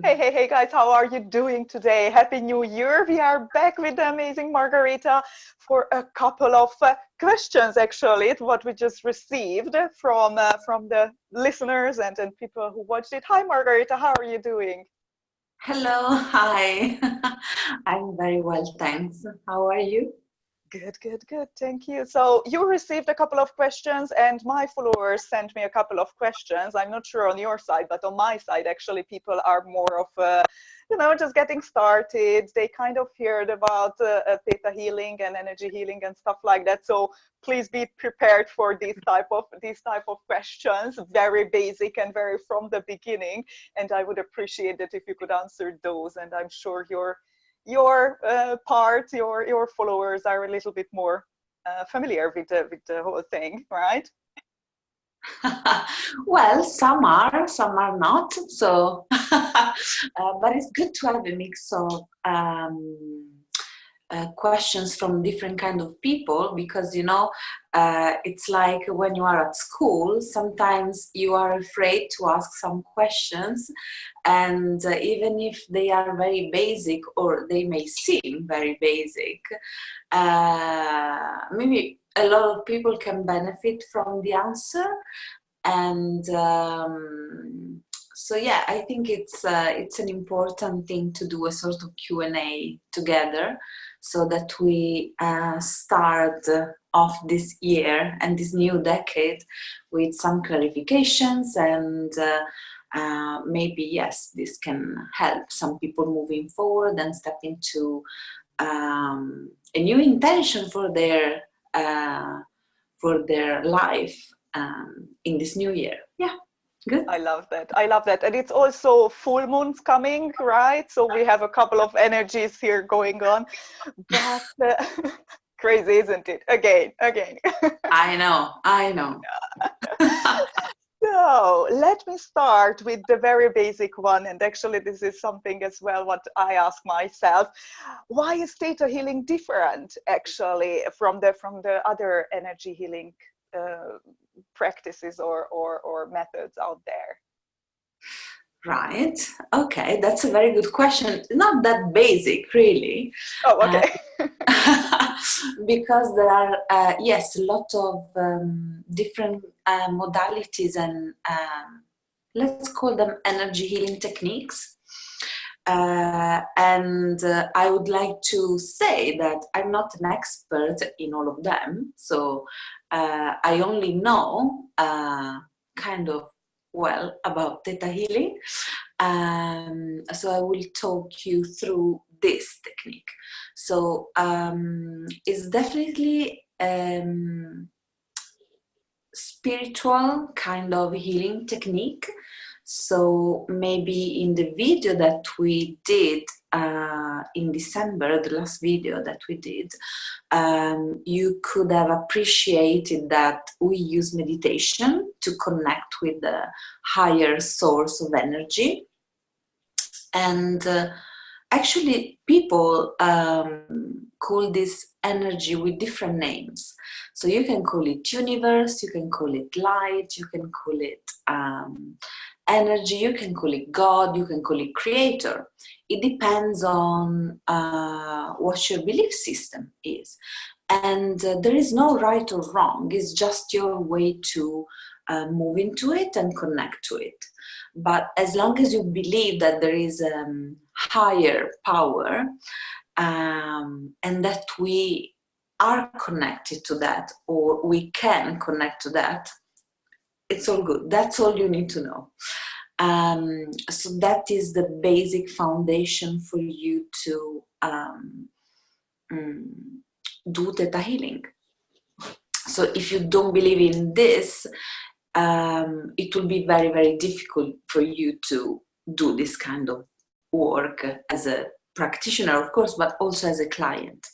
Hey guys, how are you doing today? Happy New Year. We are back with the amazing Margarita for a couple of questions, actually, what we just received from the listeners and people who watched it. Hi, Margarita, how are you doing? Hello, hi. I'm very well, thanks. How are you? Good, good, good. Thank you. So you received a couple of questions, and my followers sent me a couple of questions. I'm not sure on your side, but on my side, actually, people are more of, just getting started. They kind of heard about theta healing and energy healing and stuff like that. So please be prepared for these type of questions, very basic and very from the beginning. And I would appreciate it if you could answer those. And I'm sure your followers are a little bit more familiar with the whole thing, right? Well, some are not. So, but it's good to have a mix of questions from different kind of people, because it's like when you are at school, sometimes you are afraid to ask some questions, and even if they are very basic or they may seem very basic, maybe a lot of people can benefit from the answer. And so yeah, I think it's an important thing to do a sort of Q&A together, so that we start off this year and this new decade with some clarifications, and maybe, yes, this can help some people moving forward and step into a new intention for their life in this new year. Yeah, good. I love that. I love that. And it's also full moons coming, right? So we have a couple of energies here going on. But crazy, isn't it? Again. I know. So let me start with the very basic one. And actually, this is something as well what I ask myself. Why is theta healing different, actually, from the other energy healing uh, practices or methods out there? Right. Okay, that's a very good question. Not that basic, really. Oh, Uh, okay. because there are, yes, a lot of different modalities and let's call them energy healing techniques. And I would like to say that I'm not an expert in all of them. So I only know kind of well about theta healing. So I will talk you through this technique. So it's definitely spiritual kind of healing technique. So maybe in the video that we did in December, the last video that we did, you could have appreciated that we use meditation to connect with the higher source of energy. And actually, people call this energy with different names. So you can call it universe, you can call it light, you can call it energy, you can call it God, you can call it creator. It depends on what your belief system is. And there is no right or wrong, it's just your way to move into it and connect to it. But as long as you believe that there is higher power, and that we are connected to that, or we can connect to that, it's all good. That's all you need to know. So that is the basic foundation for you to do theta healing. So if you don't believe in this, it will be very, very difficult for you to do this kind of work as a practitioner, of course, but also as a client.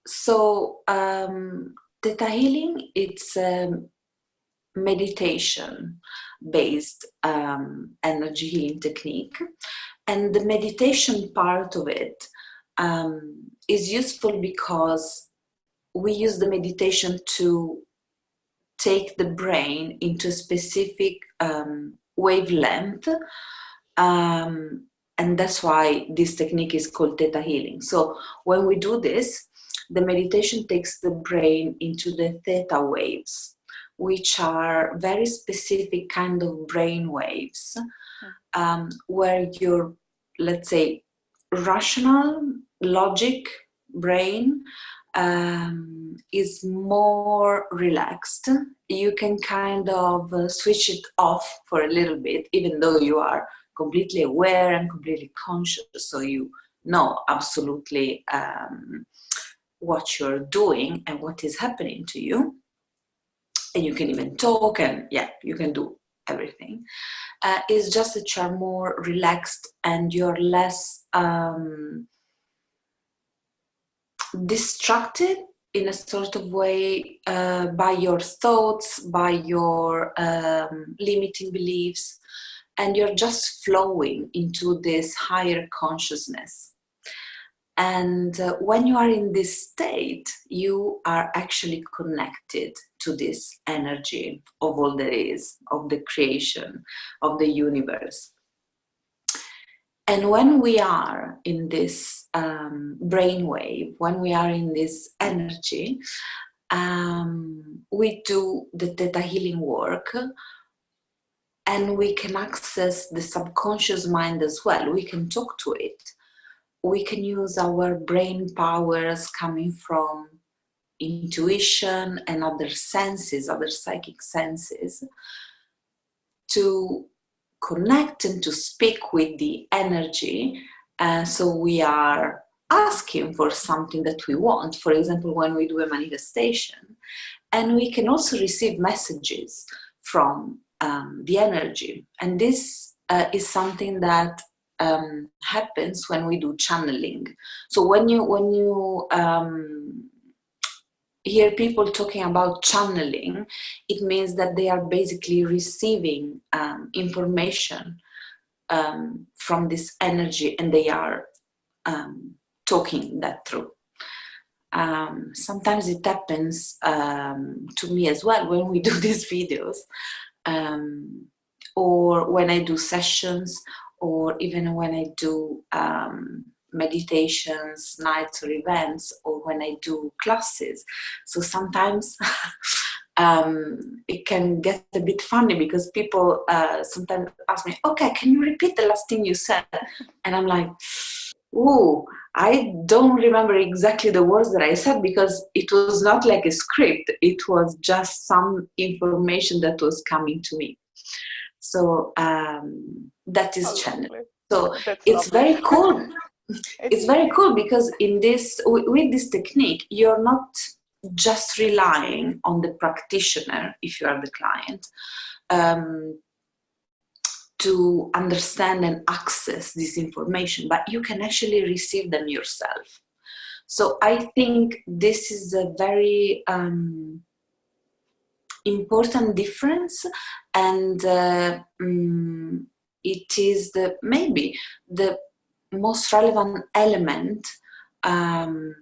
So theta healing, it's meditation based energy healing technique, and the meditation part of it is useful because we use the meditation to take the brain into a specific wavelength, and that's why this technique is called theta healing. So when we do this, the meditation takes the brain into the theta waves, which are very specific kind of brain waves, where your, let's say, rational logic brain is more relaxed. You can kind of switch it off for a little bit, even though you are completely aware and completely conscious, so you know absolutely what you're doing and what is happening to you, and you can even talk, and yeah, you can do everything. It's just that you're more relaxed and you're less distracted in a sort of way by your thoughts, by your limiting beliefs, and you're just flowing into this higher consciousness. And when you are in this state, you are actually connected to this energy of all there is, of the creation, of the universe. And when we are in this brainwave, when we are in this energy, we do the theta healing work, and we can access the subconscious mind as well. We can talk to it. We can use our brain powers coming from intuition and other senses, other psychic senses, to connect and to speak with the energy. So we are asking for something that we want, for example, when we do a manifestation. And we can also receive messages from the energy. And this is something that happens when we do channeling. So when you hear people talking about channeling, it means that they are basically receiving information from this energy, and they are talking that through. Sometimes it happens to me as well when we do these videos, or when I do sessions, or even when I do meditations, nights or events, or when I do classes. So sometimes it can get a bit funny, because people sometimes ask me, okay, can you repeat the last thing you said? And I'm like, ooh, I don't remember exactly the words that I said, because it was not like a script. It was just some information that was coming to me. So that is channeling. So it's lovely. very cool. It's very cool, because in this, with this technique, you're not just relying on the practitioner, if you are the client, to understand and access this information, but you can actually receive them yourself. So I think this is a very important difference, and it is maybe the most relevant element to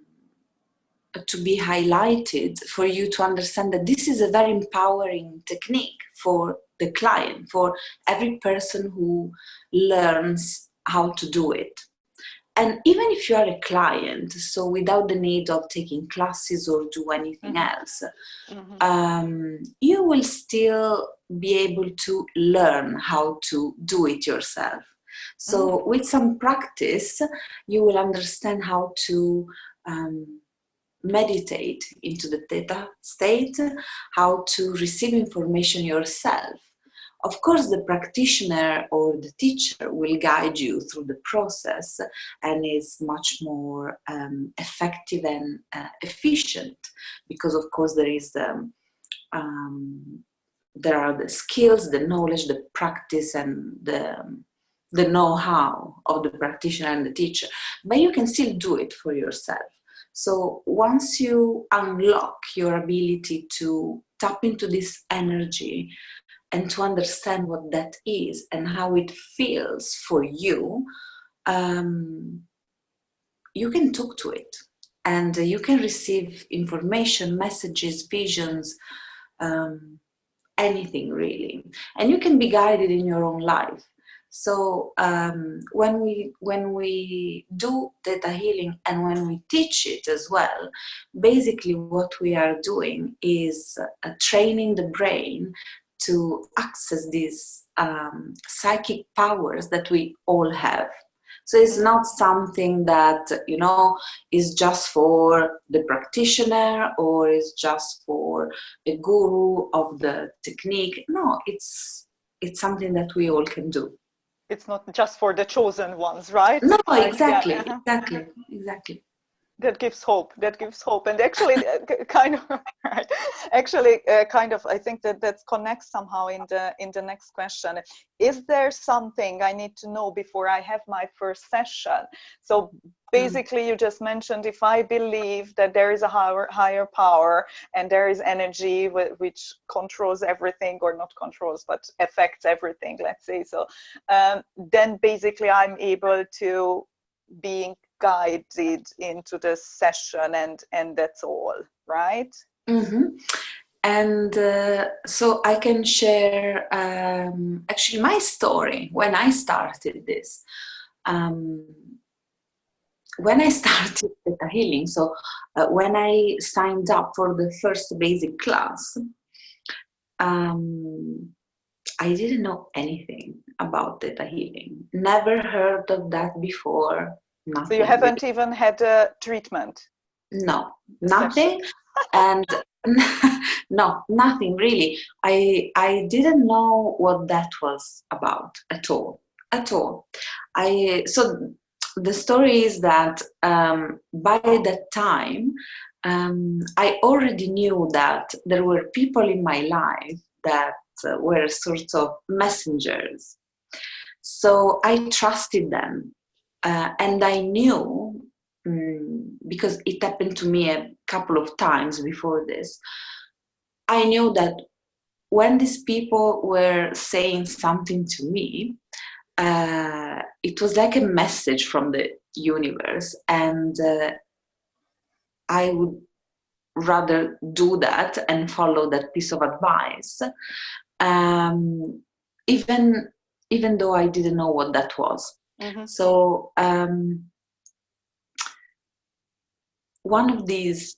be highlighted, for you to understand that this is a very empowering technique for the client, for every person who learns how to do it. And even if you are a client, so without the need of taking classes or do anything else, you will still be able to learn how to do it yourself. So with some practice, you will understand how to meditate into the theta state, how to receive information yourself. Of course, the practitioner or the teacher will guide you through the process, and is much more effective and efficient, because of course there is there are the skills, the knowledge, the practice, and the know-how of the practitioner and the teacher. But you can still do it for yourself. So once you unlock your ability to tap into this energy and to understand what that is and how it feels for you, you can talk to it, and you can receive information, messages, visions, anything really, and you can be guided in your own life. So when we do theta healing and when we teach it as well, basically what we are doing is training the brain to access these psychic powers that we all have. So it's not something that, you know, is just for the practitioner or is just for the guru of the technique. No, it's something that we all can do. It's not just for the chosen ones, right? No, It's like, exactly, yeah, exactly. that gives hope. That gives hope. And actually, kind of, right? Actually, kind of, I think that connects somehow in the next question. Is there something I need to know before I have my first session? So basically, you just mentioned, if I believe that there is a higher power and there is energy which controls everything, or not controls, but affects everything, let's say so, then basically I'm able to being guided into the session, and that's all, right? And so I can share actually my story when I started this. When I started Theta Healing, so when I signed up for the first basic class, I didn't know anything about Theta Healing. Never heard of that before. Nothing. So you haven't even had a treatment? No, nothing. And no, nothing really. I didn't know what that was about at all. So the story is that by that time, I already knew that there were people in my life that were sort of messengers. So I trusted them, and I knew, because it happened to me a couple of times before this, I knew that when these people were saying something to me, it was like a message from the universe, and I would rather do that and follow that piece of advice, even though I didn't know what that was. So one of these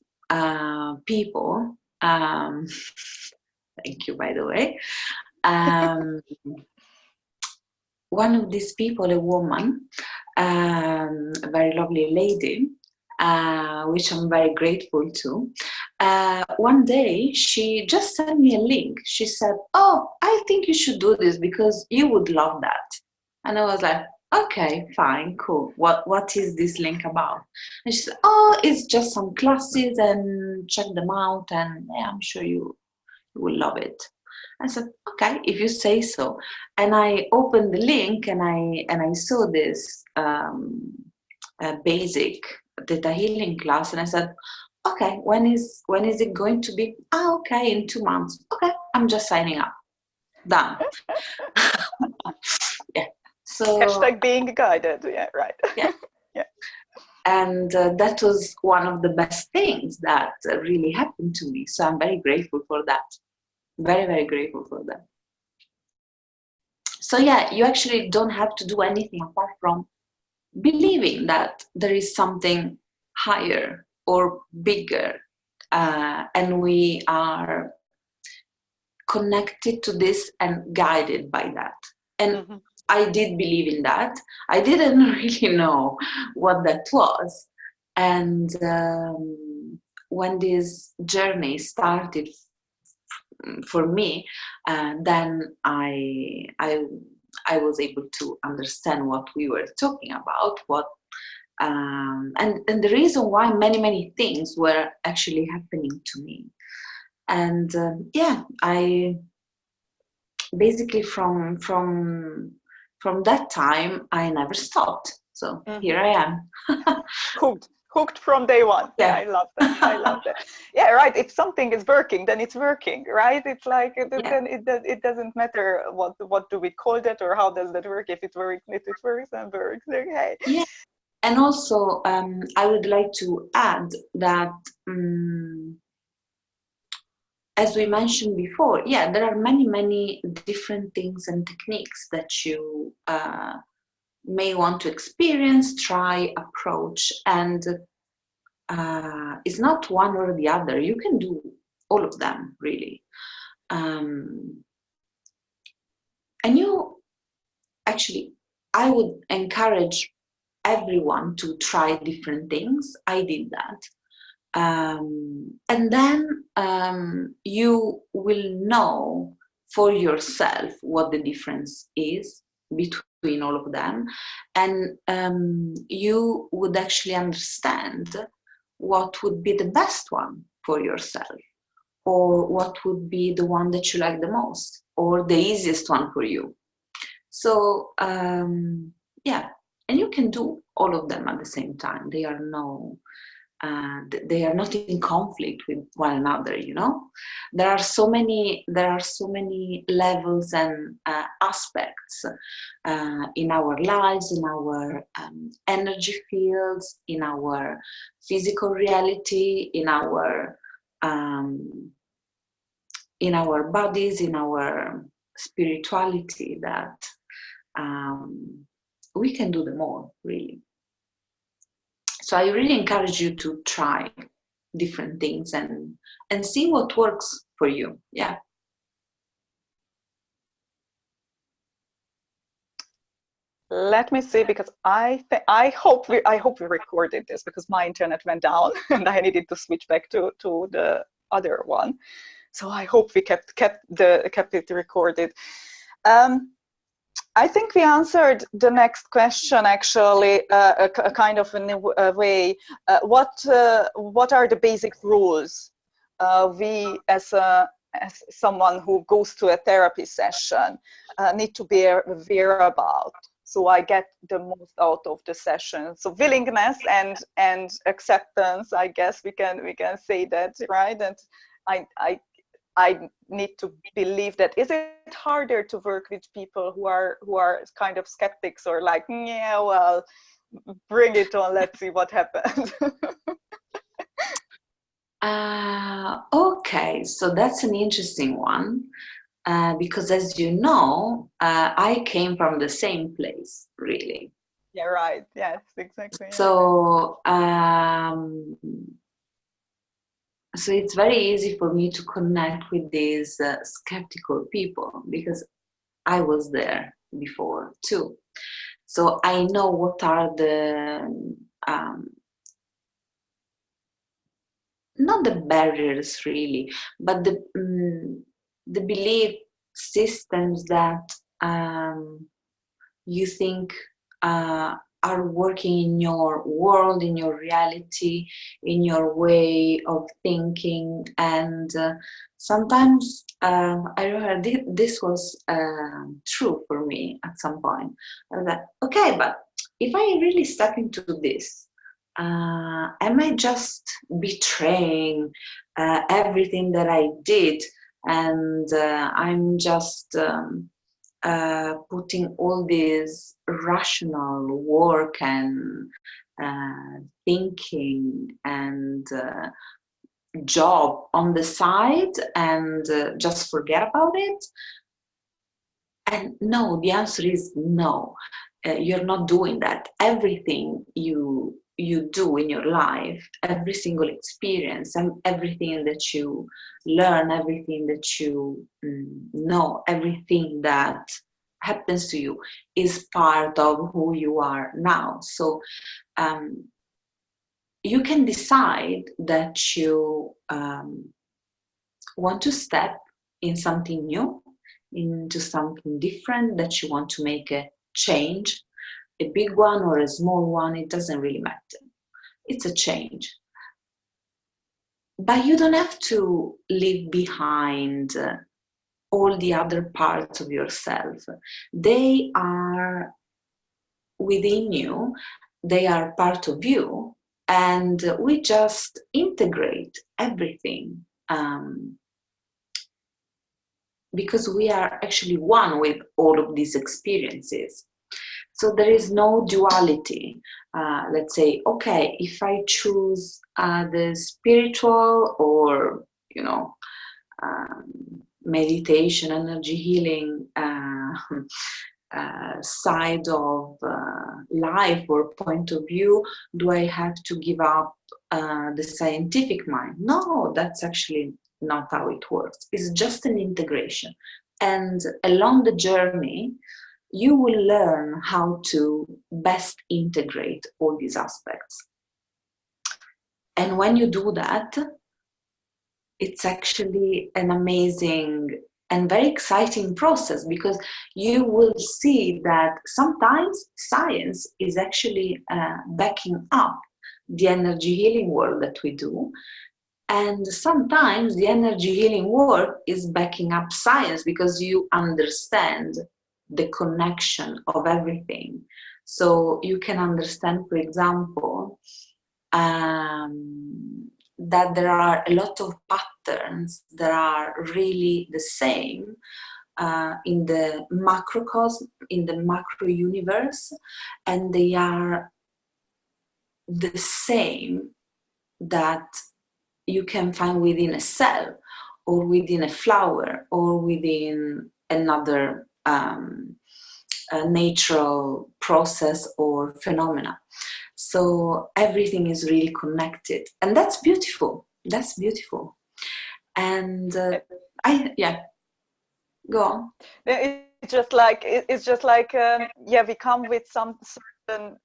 people, thank you, by the way, one of these people, a woman, a very lovely lady, which I'm very grateful to, one day she just sent me a link. She said, "Oh, I think you should do this because you would love that." And I was like, "Okay, fine, cool. What is this link about?" And she said, "Oh, it's just some classes, and check them out, and yeah, I'm sure you will love it." I said, "Okay, if you say so." And I opened the link and I saw this basic Theta Healing class, and I said, "Okay, when is it going to be?" "Okay, in 2 months." "Okay, I'm just signing up." Done. Yeah. So hashtag being guided. Yeah, right. Yeah. Yeah. And that was one of the best things that really happened to me. So I'm very grateful for that. Very, very grateful for that. So yeah, you actually don't have to do anything apart from believing that there is something higher or bigger, and we are connected to this and guided by that. And I did believe in that. I didn't really know what that was. And when this journey started for me, then I was able to understand what we were talking about, and the reason why many things were actually happening to me. And yeah, I basically from that time I never stopped. So here I am. Hooked from day one. Yeah, I love that. I love that. Yeah, right. If something is working, then it's working, right? It's like then it doesn't matter what do we call that or how does that work. If it works, and works. Okay. Yeah. And also, I would like to add that as we mentioned before, yeah, there are many different things and techniques that you may want to experience, try, approach, and it's not one or the other. You can do all of them, really. And you actually, I would encourage everyone to try different things. I did that. And then you will know for yourself what the difference is between all of them, and you would actually understand what would be the best one for yourself, or what would be the one that you like the most, or the easiest one for you. So yeah, and you can do all of them at the same time. They are not in conflict with one another, you know. There are so many levels and aspects in our lives, in our energy fields, in our physical reality, in our bodies, in our spirituality, that we can do them all, really. So I really encourage you to try different things and see what works for you. Yeah. Let me see, because I hope we recorded this, because my internet went down and I needed to switch back to the other one. So I hope we kept it recorded. I think we answered the next question, actually, a kind of in a way. What are the basic rules we, as someone who goes to a therapy session, need to be aware about, so I get the most out of the session? So willingness and acceptance, I guess we can say that, right? And I need to believe that. Is it harder to work with people who are kind of skeptics, or like, yeah, well, bring it on, let's see what happens? Okay, so that's an interesting one, because, as you know, I came from the same place, really. Yeah, right. Yes, exactly. So so it's very easy for me to connect with these skeptical people, because I was there before too. So I know what are the not the barriers, really, but the belief systems that you think are working in your world, in your reality, in your way of thinking. And sometimes I remember this was true for me at some point. I was like, okay, but if I really step into this, am I just betraying everything that I did, and I'm just putting all this rational work and thinking and job on the side, and just forget about it? And no, the answer is no. You're not doing that. Everything you do in your life, every single experience, and everything that you learn, everything that you know, everything that happens to you is part of who you are now. So you can decide that you want to step in something new, into something different, that you want to make a change, a big one or a small one, it doesn't really matter. It's a change. But you don't have to leave behind all the other parts of yourself. They are within you, they are part of you, and we just integrate everything. Because we are actually one with all of these experiences. So there is no duality. Let's say, okay, if I choose the spiritual or, meditation, energy healing side of life or point of view, do I have to give up the scientific mind? No, that's actually not how it works. It's just an integration. And along the journey, you will learn how to best integrate all these aspects. And when you do that, it's actually an amazing and very exciting process, because you will see that sometimes science is actually backing up the energy healing work that we do. And sometimes the energy healing work is backing up science, because you understand the connection of everything. So you can understand, for example, that there are a lot of patterns that are really the same in the macrocosm, in the macro universe, and they are the same that you can find within a cell, or within a flower, or within another natural process or phenomena. So everything is really connected, and that's beautiful. That's beautiful. And go on. It's just like yeah, we come with some certain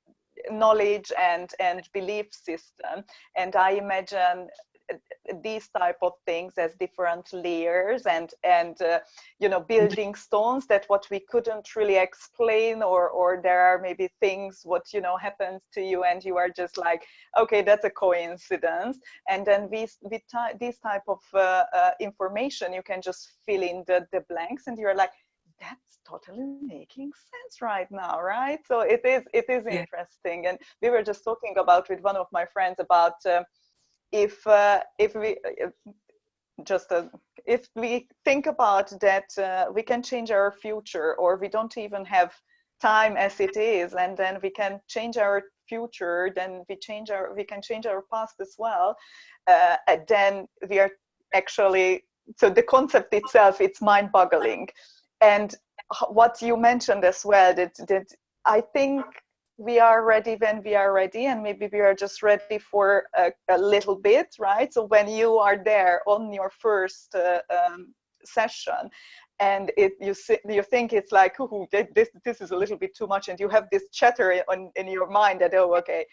knowledge and belief system, and I imagine these type of things as different layers and you know, building stones, that what we couldn't really explain, or there are maybe things what, you know, happens to you and you are just like, okay, that's a coincidence, and then these type of information, you can just fill in the blanks, and you're like, that's totally making sense right now, right? So it is interesting. And we were just talking about with one of my friends about if we think about that we can change our future, or we don't even have time as it is, and then we can change our future, then we can change our past as well, and then we are actually, so the concept itself, it's mind-boggling. And what you mentioned as well, that I think we are ready when we are ready, and maybe we are just ready for a little bit, right? So when you are there on your first session, and you think it's like, ooh, this is a little bit too much, and you have this chatter in your mind that, oh, okay,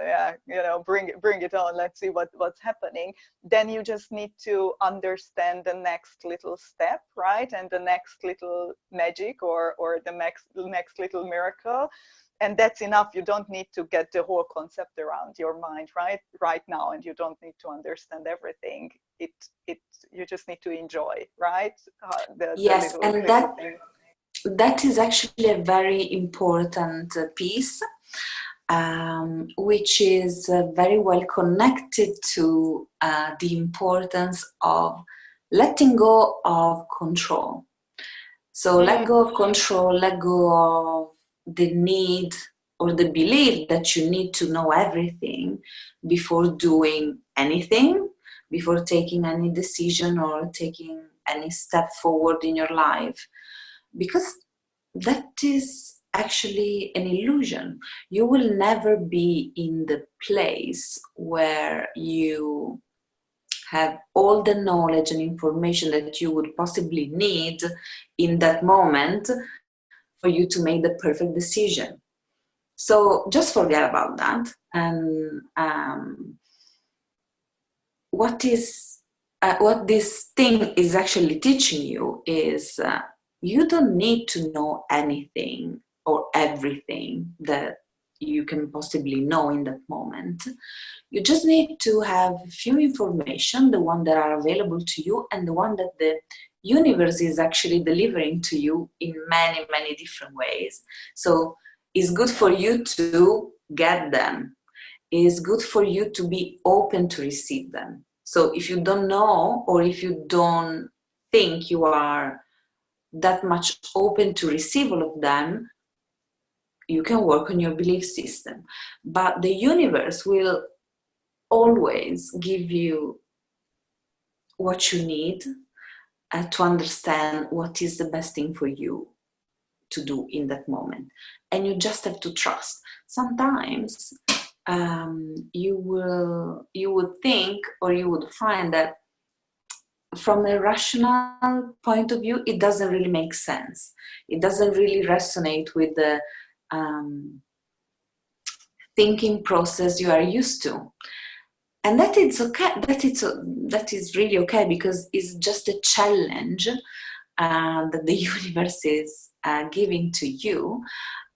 yeah, you know, bring it on, let's see what's happening. Then you just need to understand the next little step, right? And the next little magic, or the next little miracle. And that's enough. You don't need to get the whole concept around your mind right now, and you don't need to understand everything. You just need to enjoy, right? Yes, and that is actually a very important piece, which is very well connected to the importance of letting go of control. So let go of control, let go of the need or the belief that you need to know everything before doing anything, before taking any decision or taking any step forward in your life, because that is actually an illusion. You will never be in the place where you have all the knowledge and information that you would possibly need in that moment for you to make the perfect decision. So just forget about that. And what this thing is actually teaching you is you don't need to know anything or everything that you can possibly know in that moment. You just need to have a few information, the one that are available to you, and the one that the universe is actually delivering to you in many, many different ways. So it's good for you to get them. It's good for you to be open to receive them. So if you don't know, or if you don't think you are that much open to receive all of them, you can work on your belief system. But the universe will always give you what you need, to understand what is the best thing for you to do in that moment. And you just have to trust. Sometimes you would think, or you would find that from a rational point of view, it doesn't really make sense. It doesn't really resonate with the thinking process you are used to. And that is okay. That is really okay, because it's just a challenge that the universe is giving to you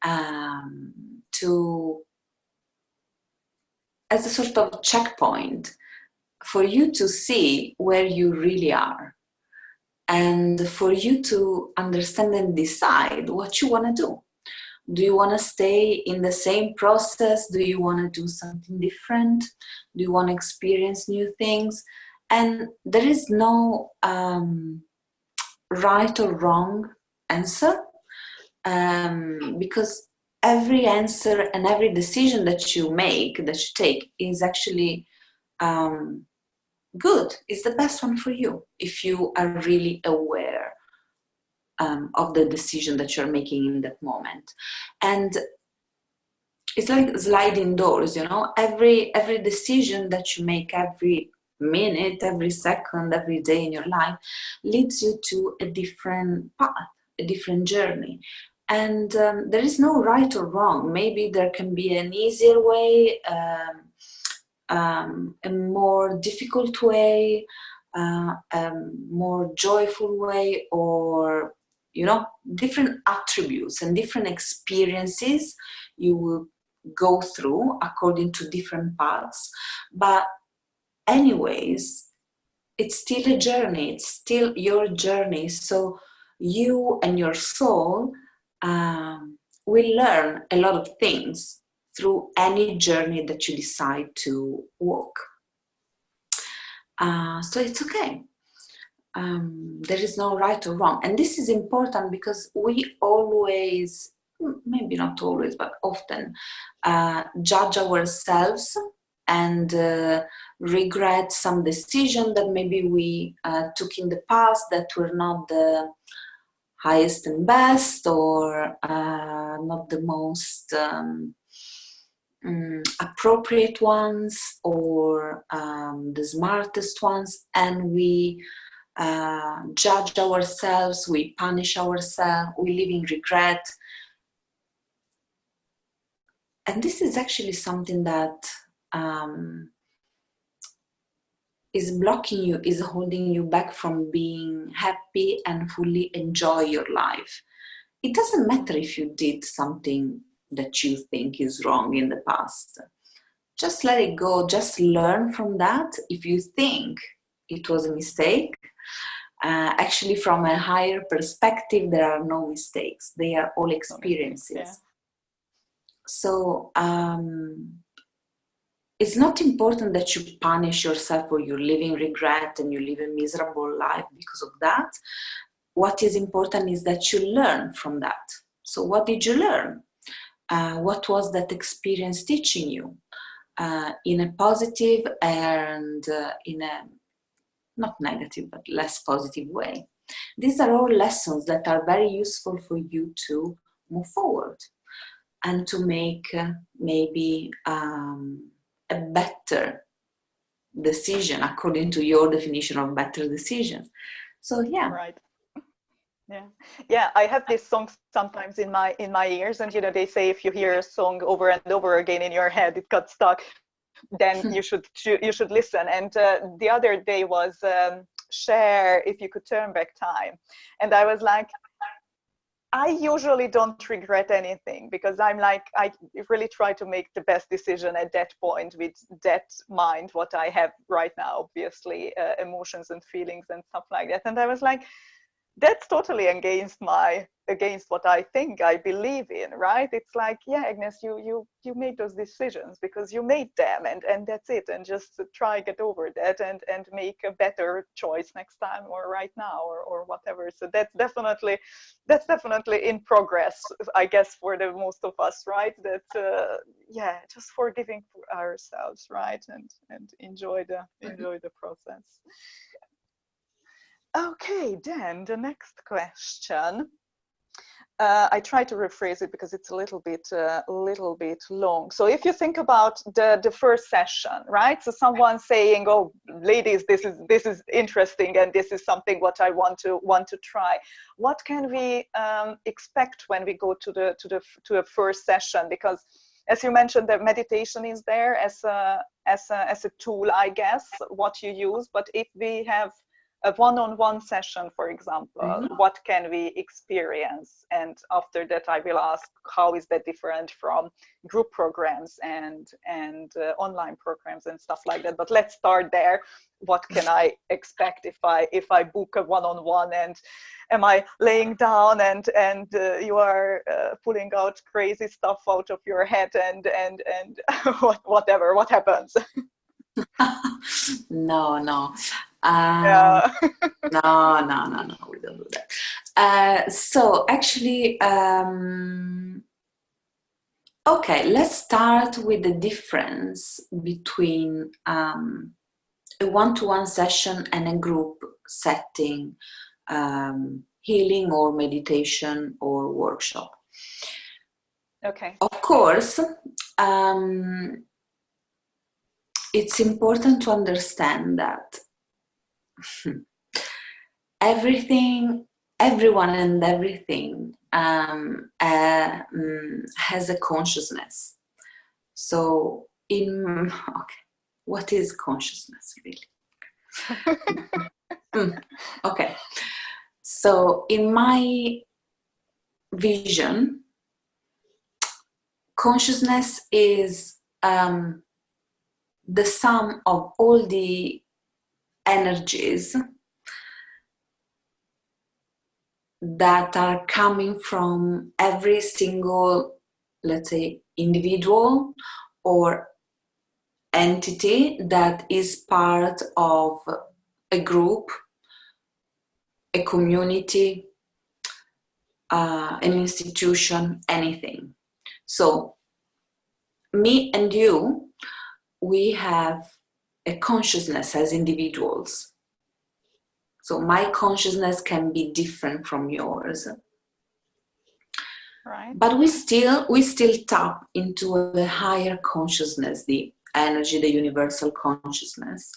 to, as a sort of checkpoint for you to see where you really are, and for you to understand and decide what you want to do. Do you want to stay in the same process? Do you want to do something different? Do you want to experience new things? And there is no right or wrong answer, because every answer and every decision that you make, that you take, is actually good. It's the best one for you if you are really aware of the decision that you're making in that moment. And it's like sliding doors, you know. Every decision that you make, every minute, every second, every day in your life leads you to a different path, a different journey. And there is no right or wrong. Maybe there can be an easier way, a more difficult way, a more joyful way, or, you know, different attributes and different experiences you will go through according to different paths. But anyways, it's still a journey. It's still your journey. So you and your soul will learn a lot of things through any journey that you decide to walk. So it's okay. There is no right or wrong. And this is important because we always, maybe not always, but often judge ourselves and regret some decision that maybe we took in the past that were not the highest and best, or not the most appropriate ones, or the smartest ones, and we judge ourselves, we punish ourselves, we live in regret. And this is actually something that is blocking you, is holding you back from being happy and fully enjoy your life. It doesn't matter if you did something that you think is wrong in the past. Just let it go. Just learn from that. If you think it was a mistake, actually from a higher perspective, there are no mistakes. They are all experiences. Yeah. So it's not important that you punish yourself or you live in regret and you live a miserable life because of that. What is important is that you learn from that. So what did you learn? What was that experience teaching you? In a positive and in a not negative, but less positive way. These are all lessons that are very useful for you to move forward and to make maybe a better decision according to your definition of better decisions. So yeah. Right. Yeah, I have this song sometimes in my ears, and you know, they say if you hear a song over and over again in your head, it got stuck, then you should listen. And the other day was share if you could turn back time, and I was like, I usually don't regret anything, because I'm like, I really try to make the best decision at that point with that mind, what I have right now, obviously, emotions and feelings and stuff like that. And I was like, that's totally against what I think I believe in, right? It's like, yeah, Agnes, you made those decisions because you made them, and that's it. And just try get over that and make a better choice next time, or right now, or whatever. So that's definitely in progress, I guess, for the most of us, right? That yeah, just forgiving ourselves, right? And enjoy the process. Okay, then the next question. I try to rephrase it because it's a little bit long. So if you think about the first session, right? So someone saying, "Oh, ladies, this is interesting, and this is something what I want to try." What can we expect when we go to a first session? Because as you mentioned, the meditation is there as a tool, I guess, what you use. But if we have a one-on-one session, for example, what can we experience? And after that, I will ask, how is that different from group programs and online programs and stuff like that? But let's start there. What can I expect if I book a one-on-one, and am I laying down and you are pulling out crazy stuff out of your head and whatever? What happens? No. Yeah. No, we don't do that. So actually, okay, let's start with the difference between a one-to-one session and a group setting, healing or meditation or workshop. Okay. Of course, it's important to understand that everyone and everything has a consciousness. So what is consciousness really? Okay, so in my vision, consciousness is the sum of all the energies that are coming from every single, let's say, individual or entity that is part of a group, a community, an institution, anything. So me and you, we have a consciousness as individuals. So my consciousness can be different from yours. Right. But we still tap into a higher consciousness, the energy, the universal consciousness.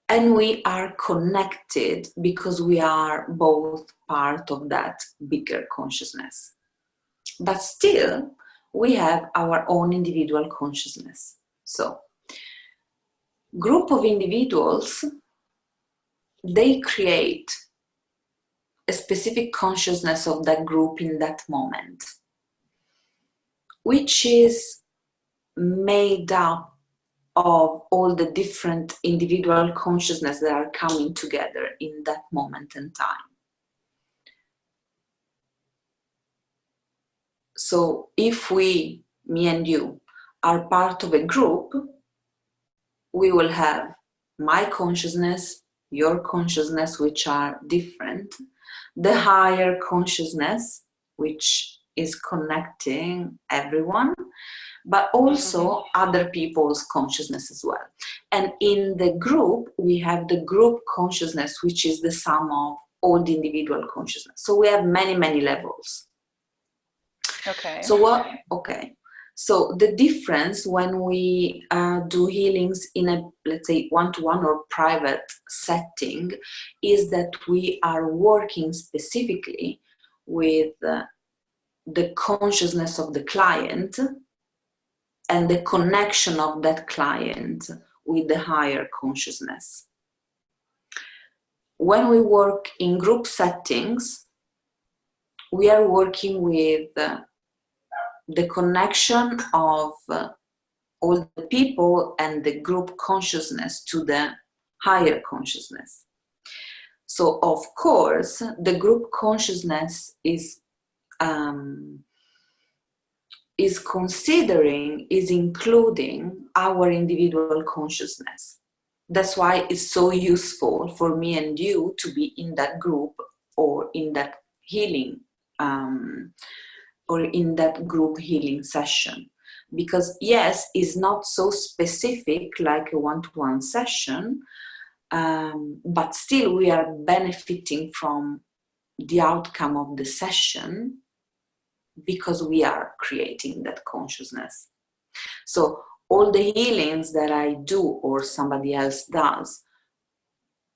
And we are connected because we are both part of that bigger consciousness. But still, we have our own individual consciousness. So, group of individuals, they create a specific consciousness of that group in that moment, which is made up of all the different individual consciousness that are coming together in that moment in time. So if we, me and you, are part of a group, we will have my consciousness, your consciousness, which are different, the higher consciousness, which is connecting everyone, but also other people's consciousness as well. And in the group, we have the group consciousness, which is the sum of all the individual consciousness. So we have many, many levels. Okay. So the difference when we do healings in a, let's say, one-to-one or private setting is that we are working specifically with the consciousness of the client and the connection of that client with the higher consciousness. When we work in group settings, we are working with the connection of all the people and the group consciousness to the higher consciousness. So, of course, the group consciousness is including our individual consciousness. That's why it's so useful for me and you to be in that group or in that healing or in that group healing session. Because yes, it's not so specific like a one-to-one session, but still we are benefiting from the outcome of the session because we are creating that consciousness. So all the healings that I do or somebody else does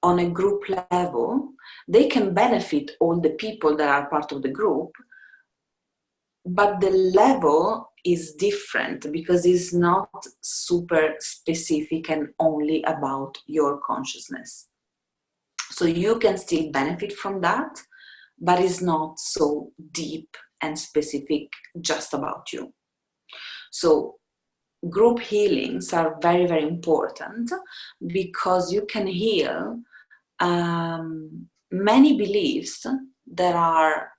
on a group level, they can benefit all the people that are part of the group, but the level is different because it's not super specific and only about your consciousness. So you can still benefit from that, but it's not so deep and specific just about you. So group healings are very, very important because you can heal many beliefs that are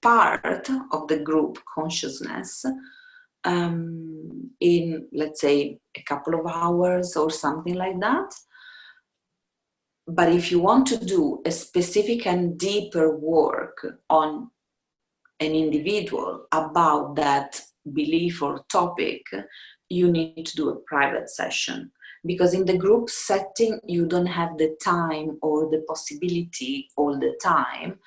part of the group consciousness in, let's say, a couple of hours or something like that. But if you want to do a specific and deeper work on an individual about that belief or topic, you need to do a private session. Because in the group setting, you don't have the time or the possibility all the time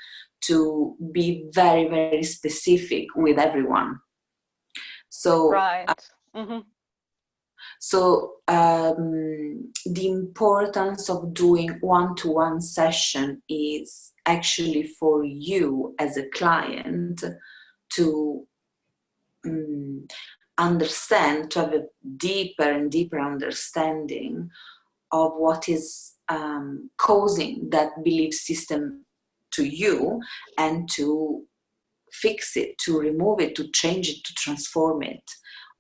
to be very, very specific with everyone. So, right. So the importance of doing one-to-one session is actually for you as a client to understand, to have a deeper and deeper understanding of what is causing that belief system to you, and to fix it, to remove it, to change it, to transform it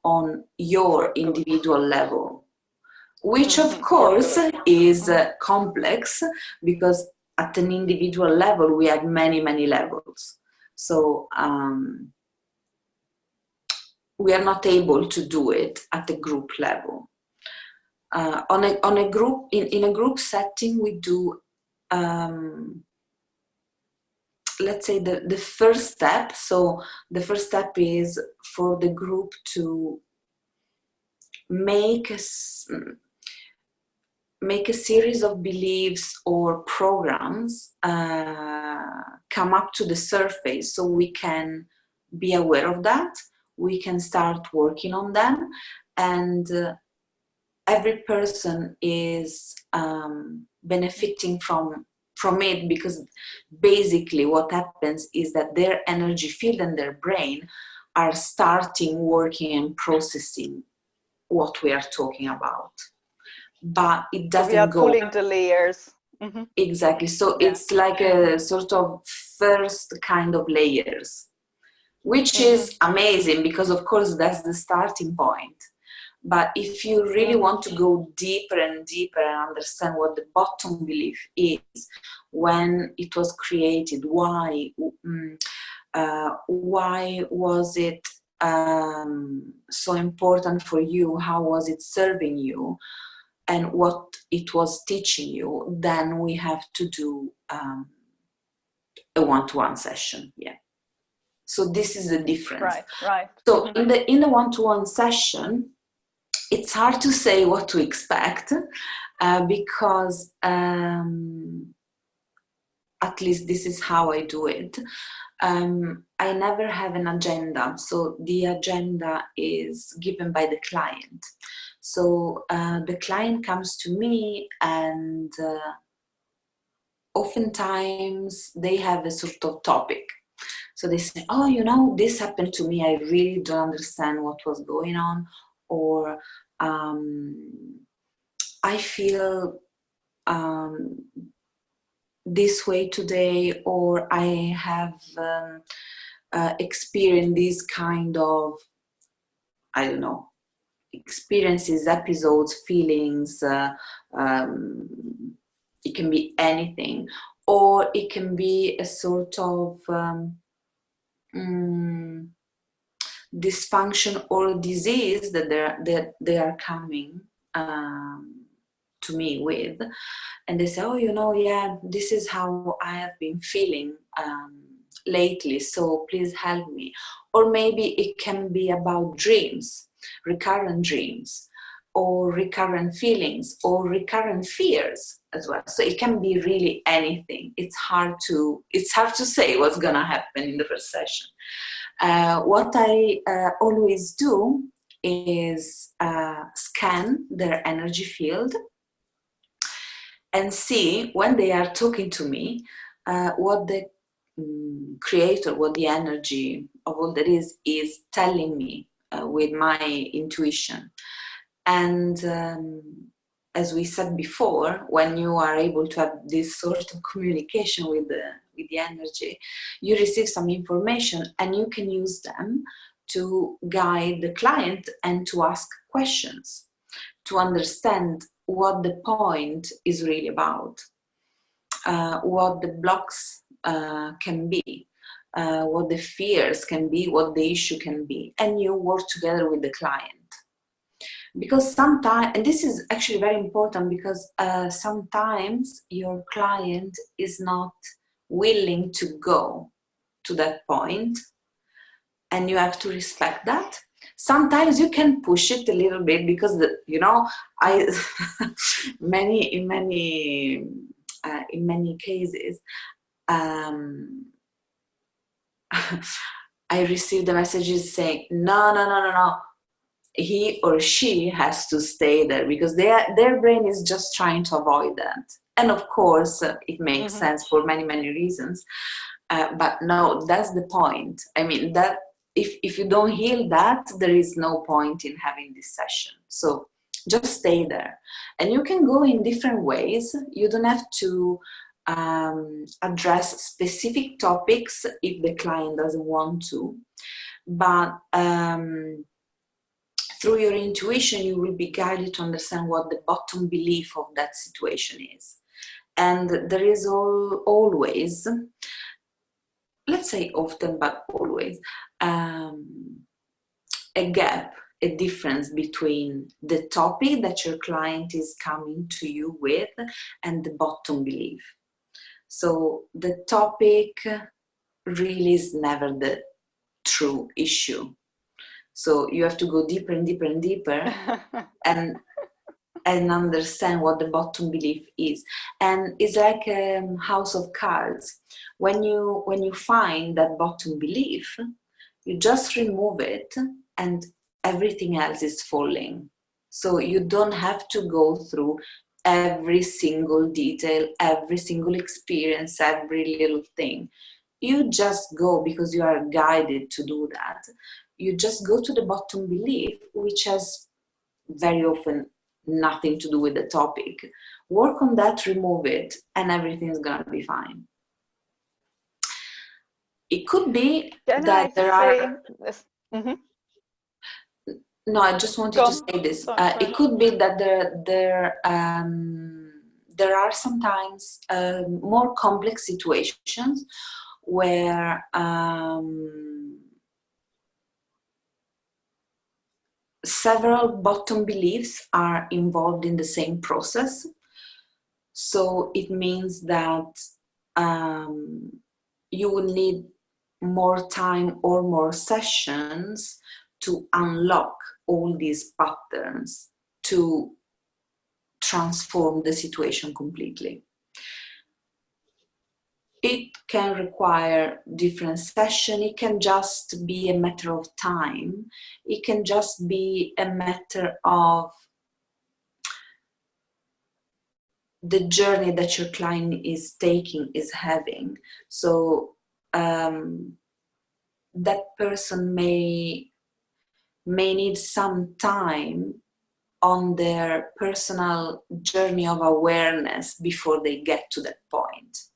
on your individual level, which of course is complex, because at an individual level we have many, many levels. So we are not able to do it at the group level. On a group, in a group setting, we do let's say the first step. So the first step is for the group to make a series of beliefs or programs come up to the surface, so we can be aware of that, we can start working on them, and every person is benefiting from it, because basically what happens is that their energy field and their brain are starting working and processing what we are talking about, but it doesn't we are go pulling the layers. Exactly. So it's like a sort of first kind of layers, which is amazing, because of course that's the starting point. But if you really want to go deeper and deeper and understand what the bottom belief is, when it was created, why was it so important for you, how was it serving you, and what it was teaching you, then we have to do a one-to-one session. Yeah. So this is the difference. Right. So in the one-to-one session, it's hard to say what to expect, because at least this is how I do it. I never have an agenda. So the agenda is given by the client. So the client comes to me, and oftentimes they have a sort of topic. So they say, oh, you know, this happened to me. I really don't understand what was going on. Or I feel this way today, or I have experienced this kind of, I don't know, experiences, episodes, feelings. It can be anything, or it can be a sort of dysfunction or disease that they are coming to me with, and they say, oh, you know, yeah, this is how I have been feeling lately, so please help me. Or maybe it can be about dreams, recurrent dreams, or recurrent feelings or recurrent fears as well. So it can be really anything. It's hard to say what's gonna happen in the first session. What I always do is scan their energy field and see, when they are talking to me, what the creator, what the energy of all that is telling me with my intuition. And as we said before, when you are able to have this sort of communication with the energy, you receive some information and you can use them to guide the client and to ask questions, to understand what the point is really about, what the blocks can be, what the fears can be, what the issue can be, and you work together with the client. Because sometimes, and this is actually very important, because sometimes your client is not willing to go to that point, and you have to respect that. Sometimes you can push it a little bit, because in many cases, I received the messages saying, no, he or she has to stay there, because their brain is just trying to avoid that. And of course, it makes sense for many, many reasons. But no, that's the point. I mean, that if you don't heal that, there is no point in having this session. So just stay there. And you can go in different ways. You don't have to address specific topics if the client doesn't want to. But through your intuition, you will be guided to understand what the bottom belief of that situation is. And there is always, let's say often, but always, a gap, a difference between the topic that your client is coming to you with and the bottom belief. So the topic really is never the true issue. So you have to go deeper and deeper and deeper and understand what the bottom belief is. And it's like a house of cards. When you find that bottom belief, you just remove it and everything else is falling. So you don't have to go through every single detail, every single experience, every little thing. You just go, because you are guided to do that. You just go to the bottom belief, which has very often nothing to do with the topic. Work on that, remove it, and everything's gonna be fine. It could be that there are... No, I just wanted to say this. It could be that there are sometimes more complex situations where several bottom beliefs are involved in the same process. So it means that you will need more time or more sessions to unlock all these patterns, to transform the situation completely. It can require different sessions. It can just be a matter of time. It can just be a matter of the journey that your client is taking, is having. So that person may need some time on their personal journey of awareness before they get to that point.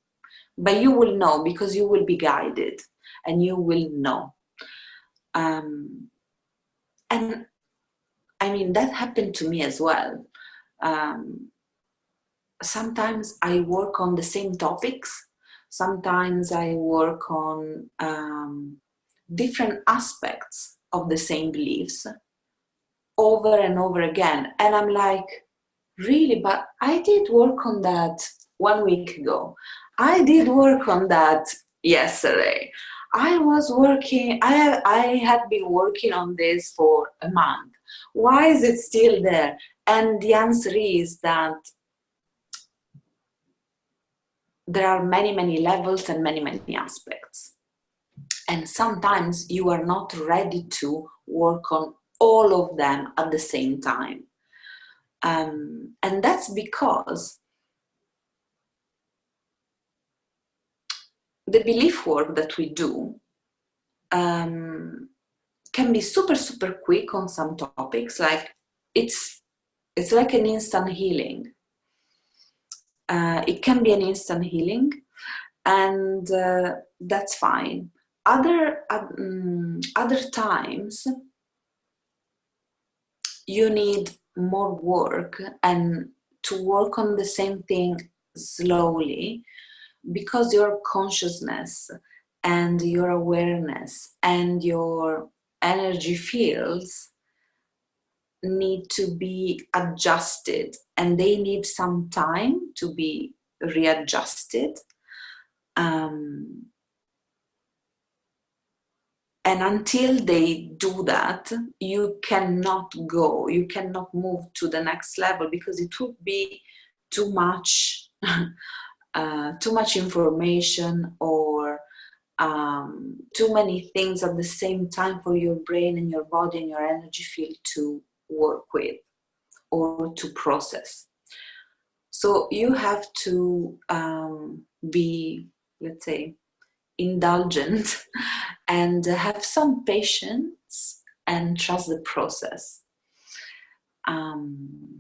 But you will know, because you will be guided and you will know. And I mean, that happened to me as well. Sometimes I work on the same topics. Sometimes I work on different aspects of the same beliefs over and over again. And I'm like, really? But I did work on that 1 week ago. I did work on that yesterday. I was working, I had been working on this for a month. Why is it still there? And the answer is that there are many, many levels and many, many aspects. And sometimes you are not ready to work on all of them at the same time. And that's because the belief work that we do can be super, super quick on some topics. Like it's like an instant healing. It can be an instant healing, and that's fine. Other times, you need more work and to work on the same thing slowly, because your consciousness and your awareness and your energy fields need to be adjusted, and they need some time to be readjusted. And until they do that, you cannot move to the next level, because it would be too much information, or too many things at the same time for your brain and your body and your energy field to work with or to process. So you have to be, let's say, indulgent and have some patience and trust the process. The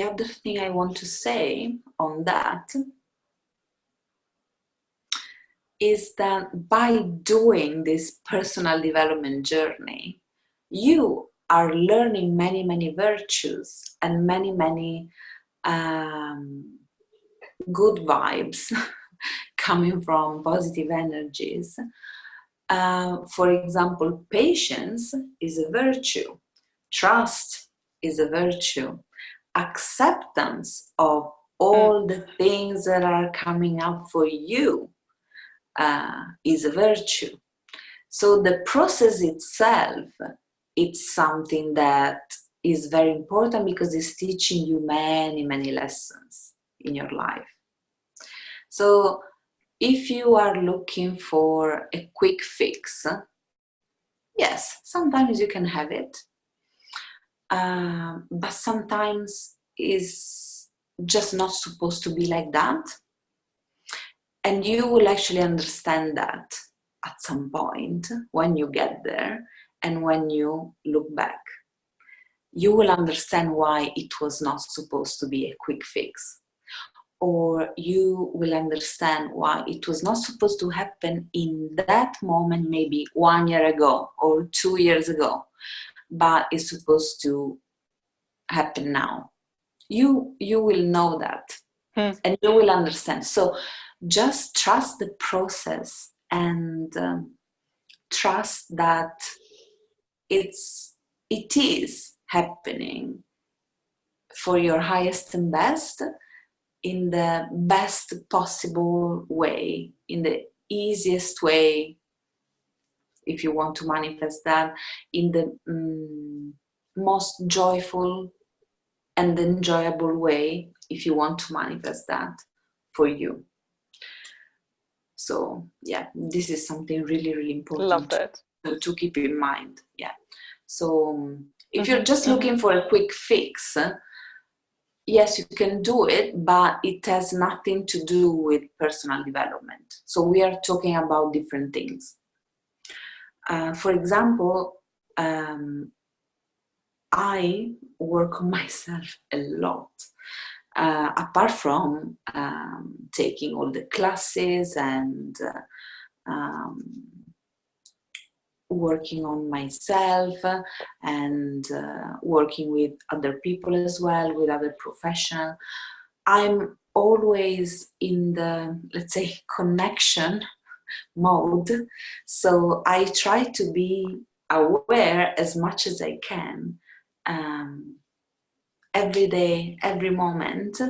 other thing I want to say on that is that by doing this personal development journey, you are learning many, many virtues and many, many good vibes coming from positive energies. For example, patience is a virtue, trust is a virtue, acceptance of all the things that are coming up for you is a virtue. So the process itself, it's something that is very important, because it's teaching you many, many lessons in your life. So if you are looking for a quick fix, yes, sometimes you can have it, but sometimes it's just not supposed to be like that. And you will actually understand that at some point when you get there, and when you look back, you will understand why it was not supposed to be a quick fix. Or you will understand why it was not supposed to happen in that moment, maybe 1 year ago or 2 years ago, but it's supposed to happen now. You will know that, and you will understand. So just trust the process, and trust that it is happening for your highest and best, in the best possible way, in the easiest way, if you want to manifest that, in the most joyful and enjoyable way, if you want to manifest that for you. So yeah, this is something really, really important to keep in mind. Yeah. So if you're just looking for a quick fix, yes, you can do it, but it has nothing to do with personal development. So we are talking about different things. For example, I work on myself a lot. Apart from taking all the classes and working on myself and working with other people as well, with other professionals, I'm always in the, let's say, connection mode. So I try to be aware as much as I can, every day, every moment,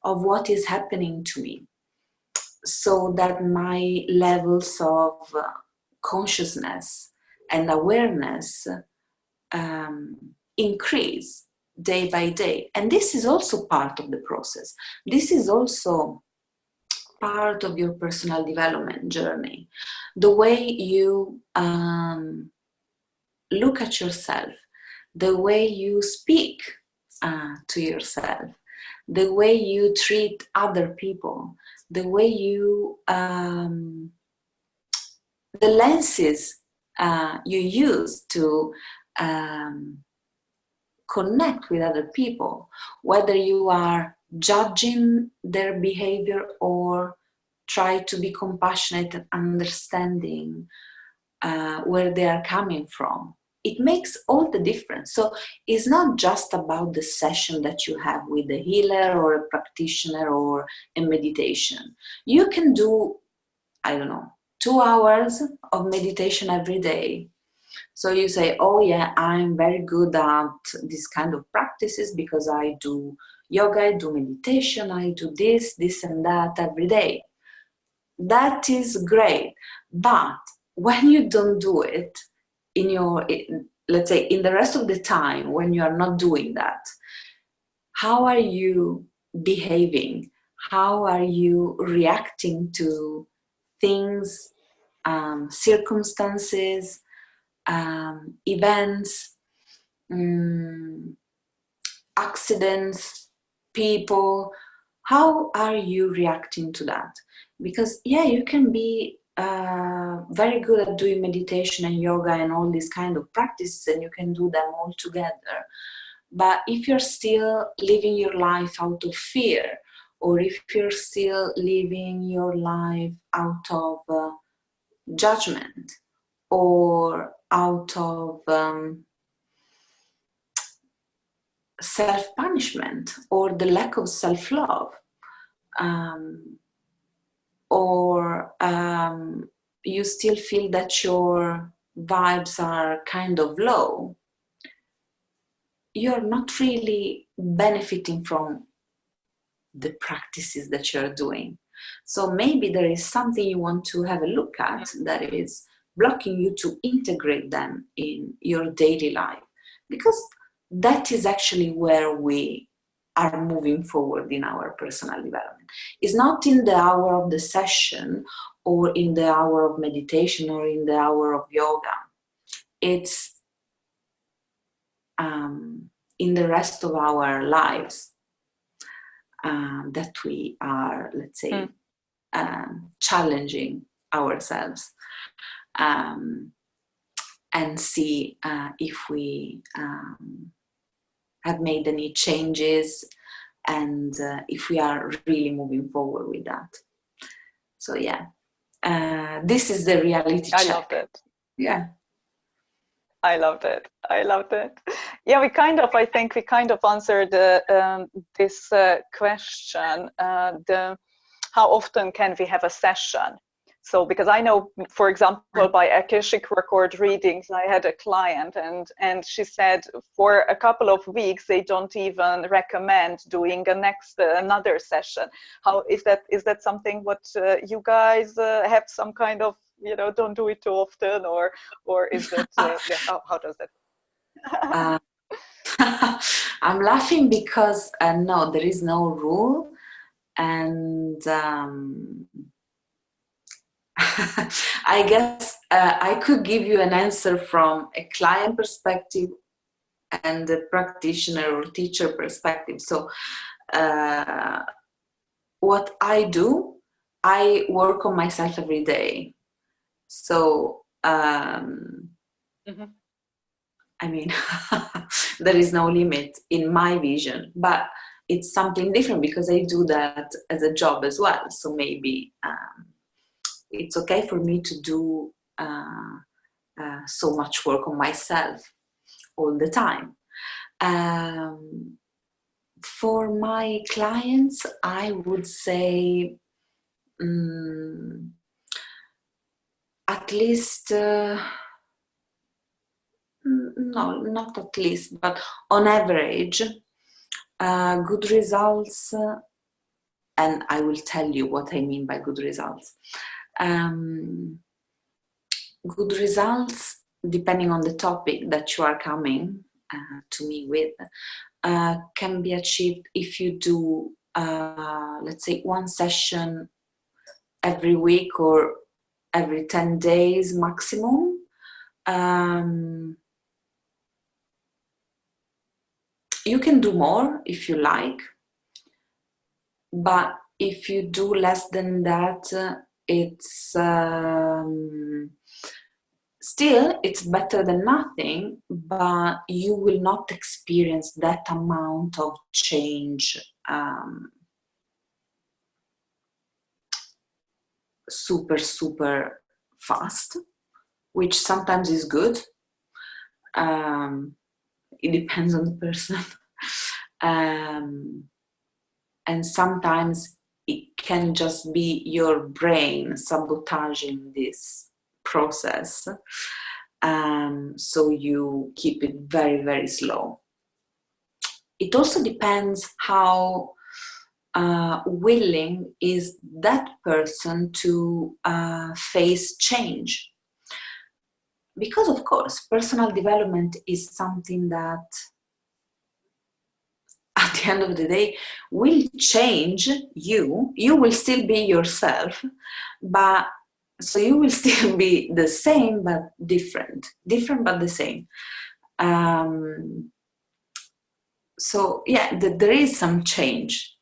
of what is happening to me. so that my levels of consciousness and awareness increase day by day. And this is also part of the process. This is also part of your personal development journey. The way you look at yourself, the way you speak to yourself, the way you treat other people, the way you, the lenses you use to connect with other people, whether you are judging their behavior or try to be compassionate and understanding where they are coming from. It makes all the difference. So it's not just about the session that you have with a healer or a practitioner or a meditation. You can do, I don't know, 2 hours of meditation every day. So you say, oh yeah, I'm very good at this kind of practices because I do yoga, I do meditation, I do this, this and that every day. That is great. But when you don't do it in your, let's say, in the rest of the time, when you are not doing that, how are you behaving? How are you reacting to things, circumstances, events, accidents, people? How are you reacting to that? Because yeah, you can be very good at doing meditation and yoga and all these kind of practices, and you can do them all together. But if you're still living your life out of fear, or if you're still living your life out of judgment, or out of self-punishment, or the lack of self-love, or you still feel that your vibes are kind of low, you're not really benefiting from the practices that you're doing. So maybe there is something you want to have a look at that is blocking you to integrate them in your daily life, because that is actually where we are moving forward in our personal development. It's not in the hour of the session or in the hour of meditation or in the hour of yoga. It's in the rest of our lives that we are, let's say, challenging ourselves and see if we have made any changes and if we are really moving forward with that. So yeah, this is the reality check. I loved it. Yeah. I loved it. I loved it. Yeah, I think we kind of answered this question, how often can we have a session? So, because I know, for example, by Akashic record readings, I had a client and she said for a couple of weeks, they don't even recommend doing another session. How is that something what you guys have some kind of, don't do it too often, or is it, how does that? I'm laughing because no, there is no rule. And I guess I could give you an answer from a client perspective and a practitioner or teacher perspective. So what I do, I work on myself every day. So I mean, there is no limit in my vision, but it's something different because I do that as a job as well. So maybe it's okay for me to do so much work on myself all the time. For my clients, I would say at least, no, not at least, but on average, good results and I will tell you what I mean by good results. Good results, depending on the topic that you are coming to me with, can be achieved if you do, let's say, one session every week or every 10 days maximum. You can do more if you like, but if you do less than that, it's still, it's better than nothing, but you will not experience that amount of change super fast, which sometimes is good. It depends on the person. And sometimes it can just be your brain sabotaging this process. So you keep it very slow. It also depends how willing is that person to face change. Because of course, personal development is something that at the end of the day will change you. You will still be yourself, but so you will still be the same but different but the same. So yeah, there is some change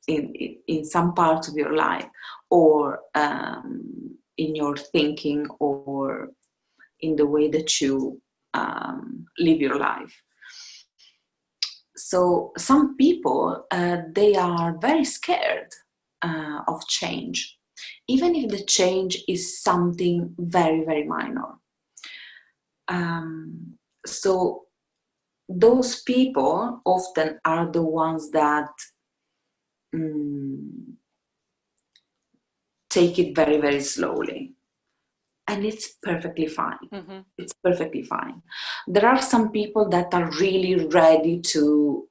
in some parts of your life, or in your thinking, or in the way that you live your life. So some people, they are very scared of change, even if the change is something very minor. So those people often are the ones that take it very slowly. And it's perfectly fine. Mm-hmm. It's perfectly fine. There are some people that are really ready to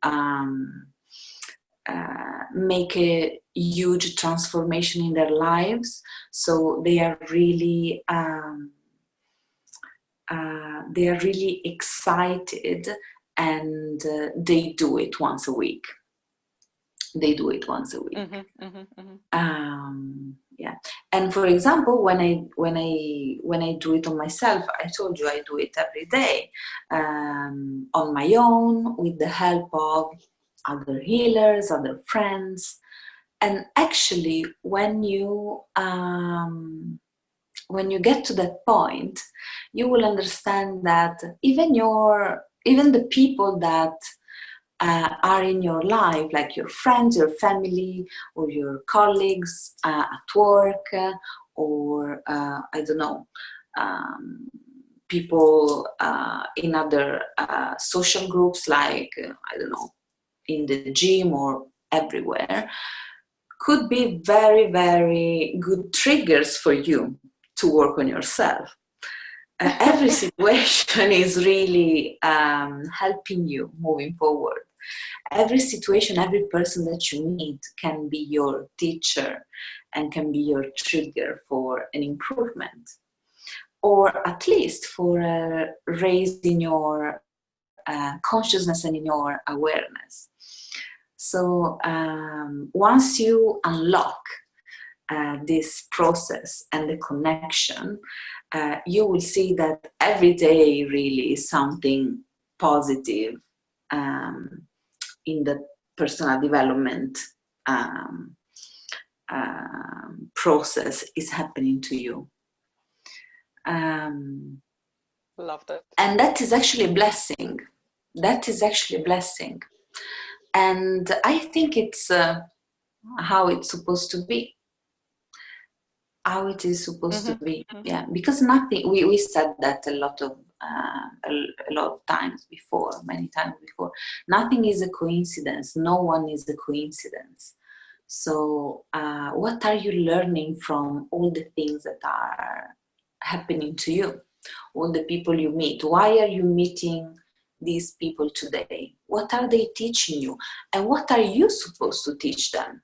make a huge transformation in their lives. So they are really excited, and they do it once a week. Mm-hmm, yeah. And for example, when I do it on myself, I told you I do it every day, on my own, with the help of other healers, other friends. And actually, when you get to that point, you will understand that even the people that are in your life, like your friends, your family, or your colleagues at work, or I don't know, people in other social groups, like I don't know, in the gym or everywhere, could be very good triggers for you to work on yourself. Every situation is really helping you moving forward. Every situation, every person that you meet can be your teacher and can be your trigger for an improvement, or at least for a raise in your consciousness and in your awareness. So once you unlock this process and the connection, you will see that every day really is something positive in the personal development process is happening to you. Love that. And that is actually a blessing. And I think it's how it's supposed to be. How it is supposed to be. Yeah, because nothing, we said that a lot of times before, many times before. Nothing is a coincidence. No one is a coincidence. So what are you learning from all the things that are happening to you? All the people you meet? Why are you meeting these people today? What are they teaching you? And what are you supposed to teach them?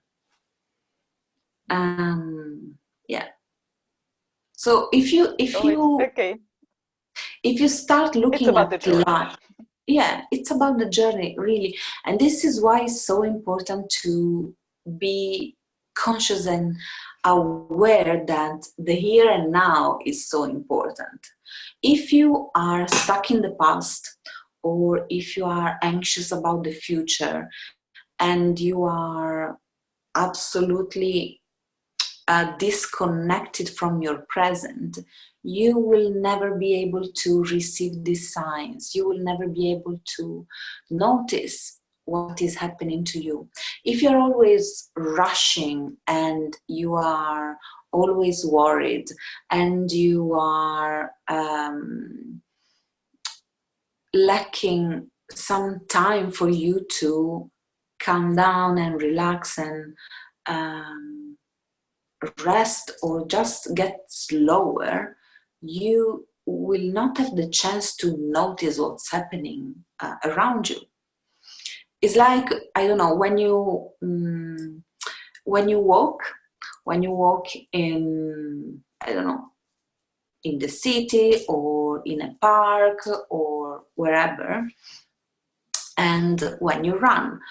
Yeah. So if you start looking at life, yeah, it's about the journey, really. And this is why it's so important to be conscious and aware that the here and now is so important. If you are stuck in the past, or if you are anxious about the future, and you are absolutely disconnected from your present, you will never be able to receive these signs. You will never be able to notice what is happening to you. If you're always rushing and you are always worried and you are lacking some time for you to calm down and relax and rest or just get slower, you will not have the chance to notice what's happening around you. It's like, I don't know, when you walk in, I don't know, in the city or in a park or wherever. And when you run,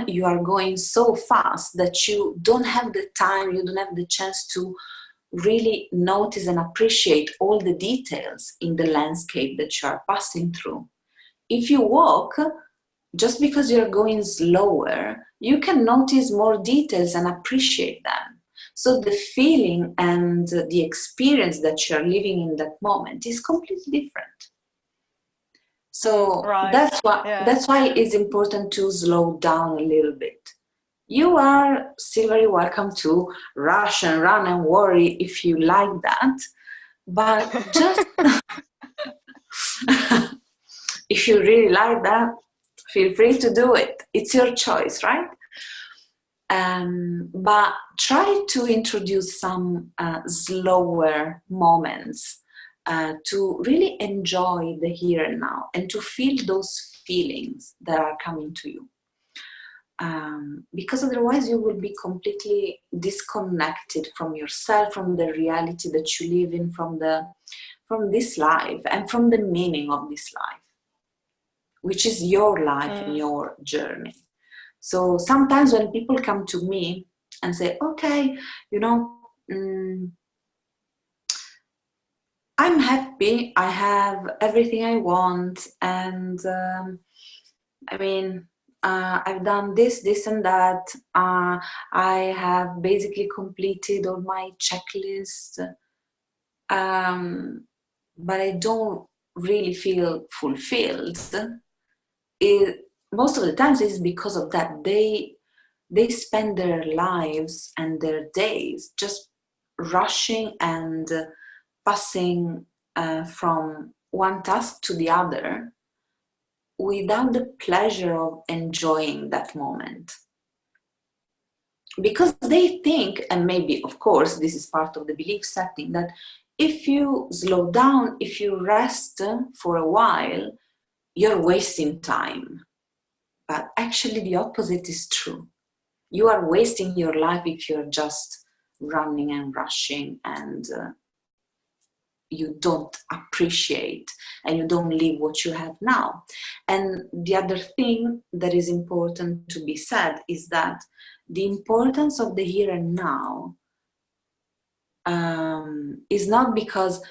you are going so fast that you don't have the time, you don't have the chance to really notice and appreciate all the details in the landscape that you are passing through. If you walk, just because you're going slower, you can notice more details and appreciate them. So the feeling and the experience that you're living in that moment is completely different. So that's why it's important to slow down a little bit. You are still very welcome to rush and run and worry if you like that, but just if you really like that, feel free to do it. It's your choice, right? But try to introduce some slower moments to really enjoy the here and now and to feel those feelings that are coming to you. Because otherwise you will be completely disconnected from yourself, from the reality that you live in, from this life and from the meaning of this life, which is your life and your journey. So sometimes when people come to me and say, okay, I'm happy, I have everything I want, and I've done this and that, I have basically completed all my checklist, but I don't really feel fulfilled. Most of the times it's because of that. They spend their lives and their days just rushing and passing from one task to the other without the pleasure of enjoying that moment. Because they think, and maybe of course this is part of the belief setting, that if you slow down, if you rest for a while, you're wasting time. But actually the opposite is true. You are wasting your life if you're just running and rushing and you don't appreciate and you don't live what you have now. And the other thing that is important to be said is that the importance of the here and now is not because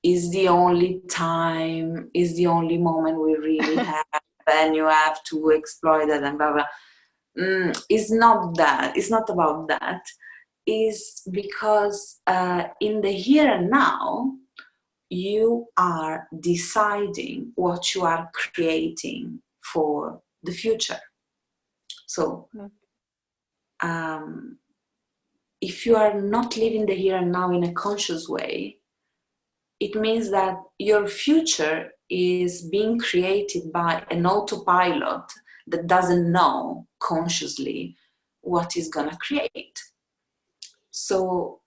it's the only time, is the only moment we really have, and you have to exploit it and blah blah. It's not that. It's not about that. It's because in the here and now, you are deciding what you are creating for the future. So if you are not living the here and now in a conscious way, it means that your future is being created by an autopilot that doesn't know consciously what is going to create. So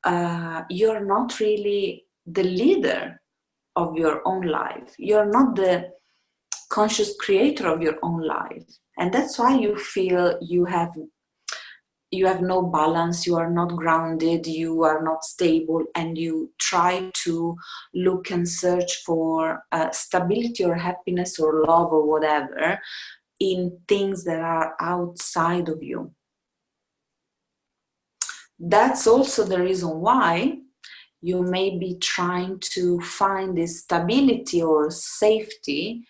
you're not really the leader of your own life. You're not the conscious creator of your own life. And that's why you feel you have no balance, you are not grounded, you are not stable, and you try to look and search for stability or happiness or love or whatever in things that are outside of you. That's also the reason why you may be trying to find this stability or safety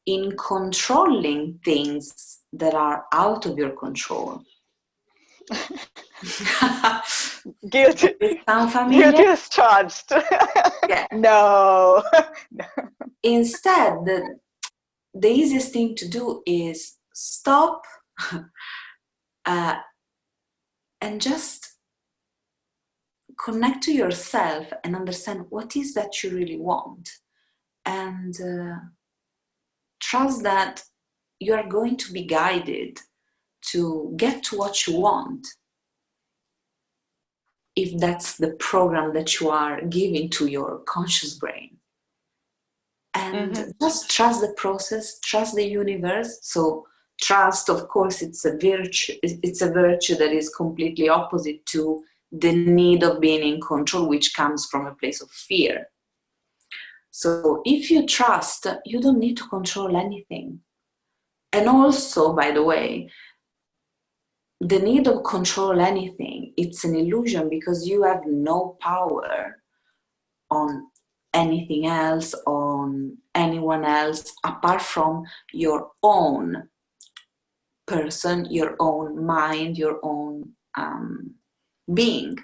in controlling things that are out of your control. Guilty. Does it sound familiar? Guilty as charged. Yeah. No. Instead, the easiest thing to do is stop and just connect to yourself and understand what is that you really want, and trust that you are going to be guided to get to what you want, if that's the program that you are giving to your conscious brain. And just trust the process, trust the universe. So trust, of course, it's a virtue that is completely opposite to the need of being in control, which comes from a place of fear. So if you trust, you don't need to control anything. And also, by the way, the need of control anything, it's an illusion, because you have no power on anything else, on anyone else, apart from your own person, your own mind, your own being.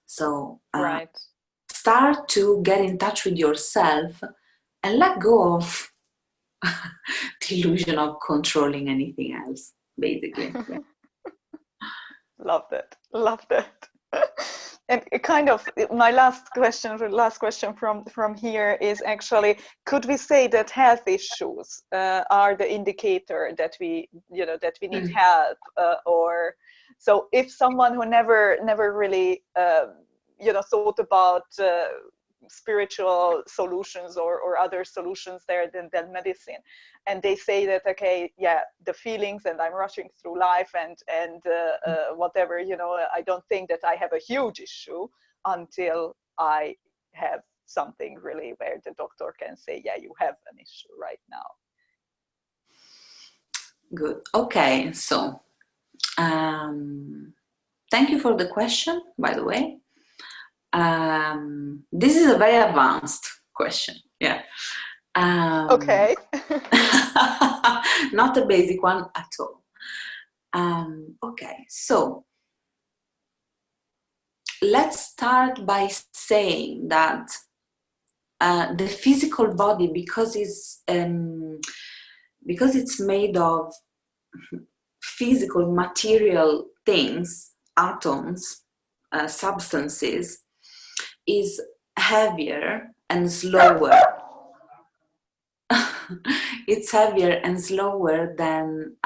So Right. Start to get in touch with yourself and let go of the illusion of controlling anything else, basically. Loved it. Loved it. And kind of my last question from here is actually, could we say that health issues are the indicator that we need help, or so if someone who never really thought about spiritual solutions or other solutions there than medicine, and they say that, okay, yeah, the feelings, and I'm rushing through life, and whatever, I don't think that I have a huge issue until I have something really where the doctor can say, yeah, you have an issue right now. Good. Okay, so thank you for the question, by the way. This is a very advanced question. Yeah. Okay. Not a basic one at all. Okay, so let's start by saying that the physical body, because it's made of physical material things, atoms, substances, is heavier and slower. It's heavier and slower than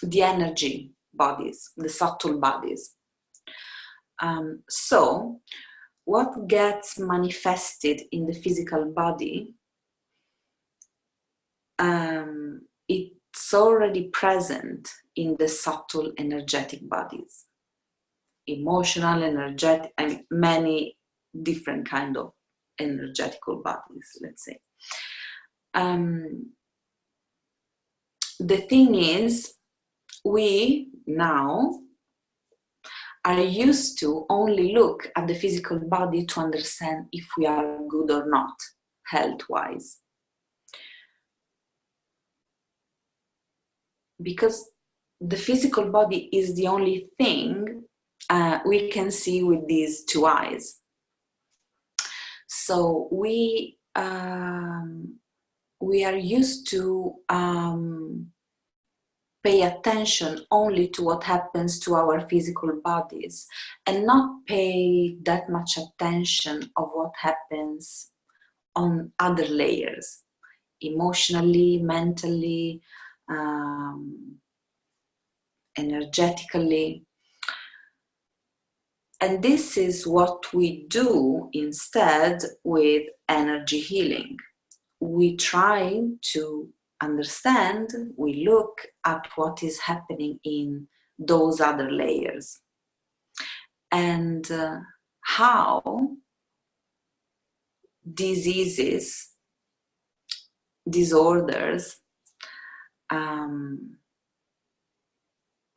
the energy bodies, the subtle bodies. So what gets manifested in the physical body, it's already present in the subtle energetic bodies, emotional, energetic, and many different kind of energetical bodies, let's say. The thing is, we now are used to only look at the physical body to understand if we are good or not, health-wise. Because the physical body is the only thing we can see with these two eyes. So we are used to pay attention only to what happens to our physical bodies, and not pay that much attention of what happens on other layers, emotionally, mentally, energetically. And this is what we do instead with energy healing. we try to understand, we look at what is happening in those other layers, and how diseases, disorders,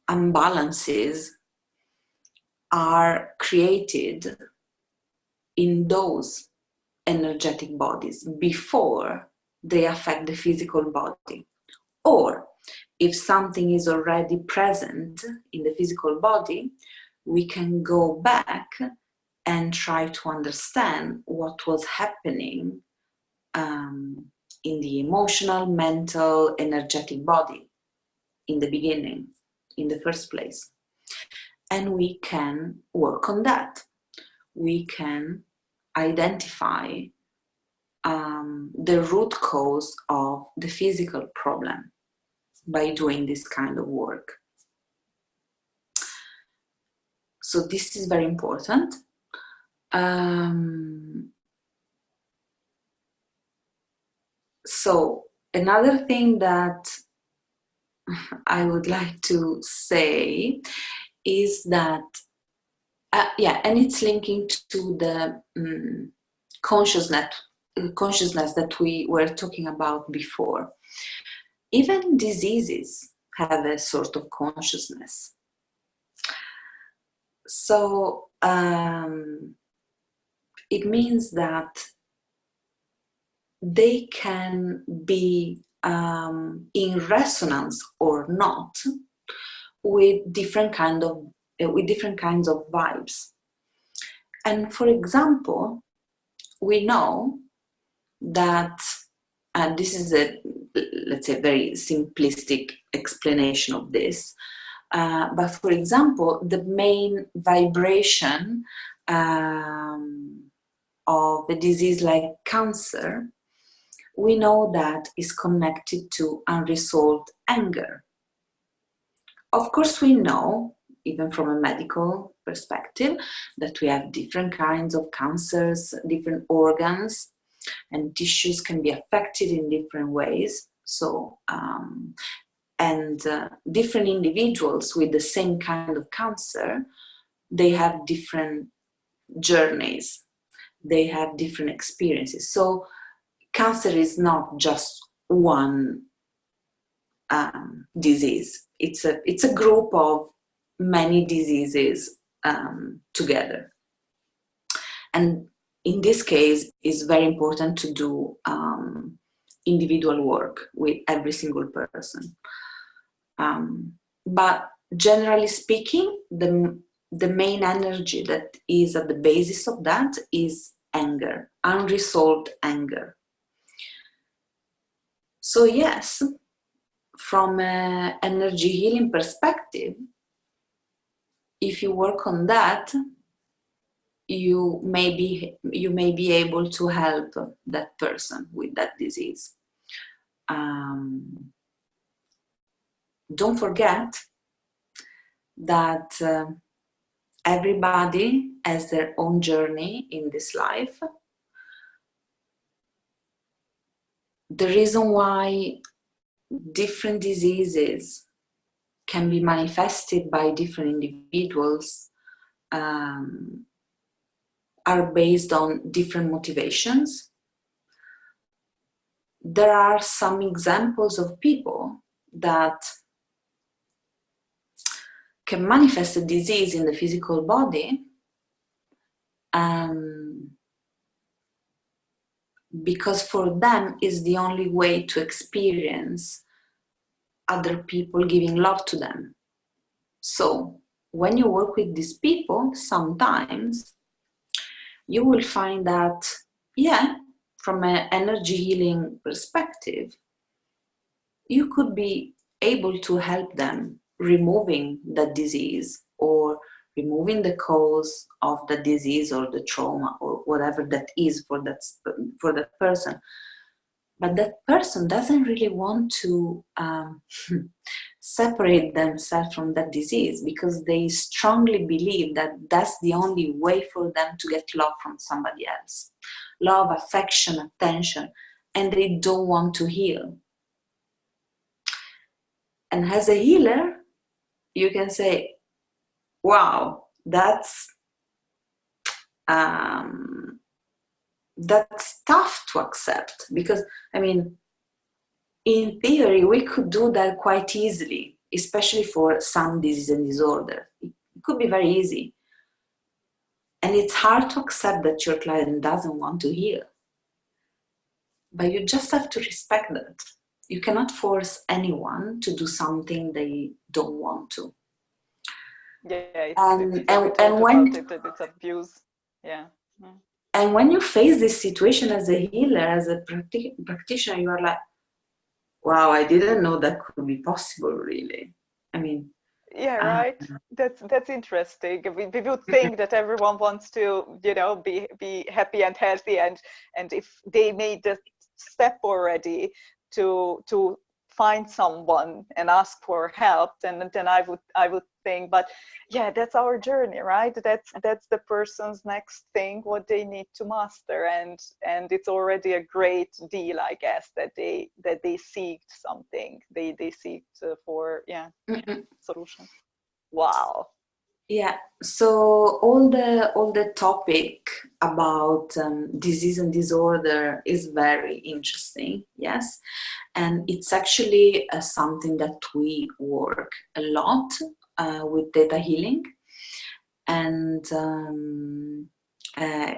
imbalances are created in those energetic bodies before they affect the physical body. Or if something is already present in the physical body, we can go back and try to understand what was happening in the emotional, mental, energetic body in the beginning, in the first place. And we can work on that. We can identify the root cause of the physical problem by doing this kind of work. So this is very important. So another thing that I would like to say is that, and it's linking to the consciousness that we were talking about before. Even diseases have a sort of consciousness. So it means that they can be in resonance or not with different kinds of vibes. And for example, we know that, and this is a, let's say, very simplistic explanation of this, but for example, the main vibration of a disease like cancer, we know that is connected to unresolved anger. Of course, we know, even from a medical perspective, that we have different kinds of cancers, different organs, and tissues can be affected in different ways. So, different individuals with the same kind of cancer, they have different journeys, they have different experiences. So cancer is not just one disease. It's a group of many diseases together. And in this case, it's very important to do individual work with every single person. But generally speaking, the main energy that is at the basis of that is anger, unresolved anger. So yes, from an energy healing perspective, if you work on that, you may be able to help that person with that disease. Don't forget that everybody has their own journey in this life. The reason why different diseases can be manifested by different individuals are based on different motivations. There are some examples of people that can manifest a disease in the physical body because for them is the only way to experience other people giving love to them. So when you work with these people, sometimes you will find that, from an energy healing perspective, you could be able to help them removing the disease or removing the cause of the disease or the trauma or whatever that is for that person. But that person doesn't really want to separate themselves from that disease because they strongly believe that that's the only way for them to get love from somebody else. Love, affection, attention. and they don't want to heal. And as a healer, you can say, wow, that's tough to accept, because I mean, in theory we could do that quite easily, especially for some disease and disorder. It could be very easy, and it's hard to accept that your client doesn't want to heal, but you just have to respect that. You cannot force anyone to do something they don't want to. Yeah, And when it's abuse. Yeah. And when you face this situation as a healer, as a practitioner, you are like, wow, I didn't know that could be possible, really. I mean, yeah, right. That's interesting. We would think that everyone wants to, you know, be happy and healthy, and if they made the step already to find someone and ask for help, then I would think, but yeah, that's our journey, right? That's the person's next thing, what they need to master, and it's already a great deal, I guess, that they seeked something, they seeked for solution. Wow. Yeah, so all the topic about disease and disorder is very interesting, yes, and it's actually something that we work a lot with TheteaHealing, and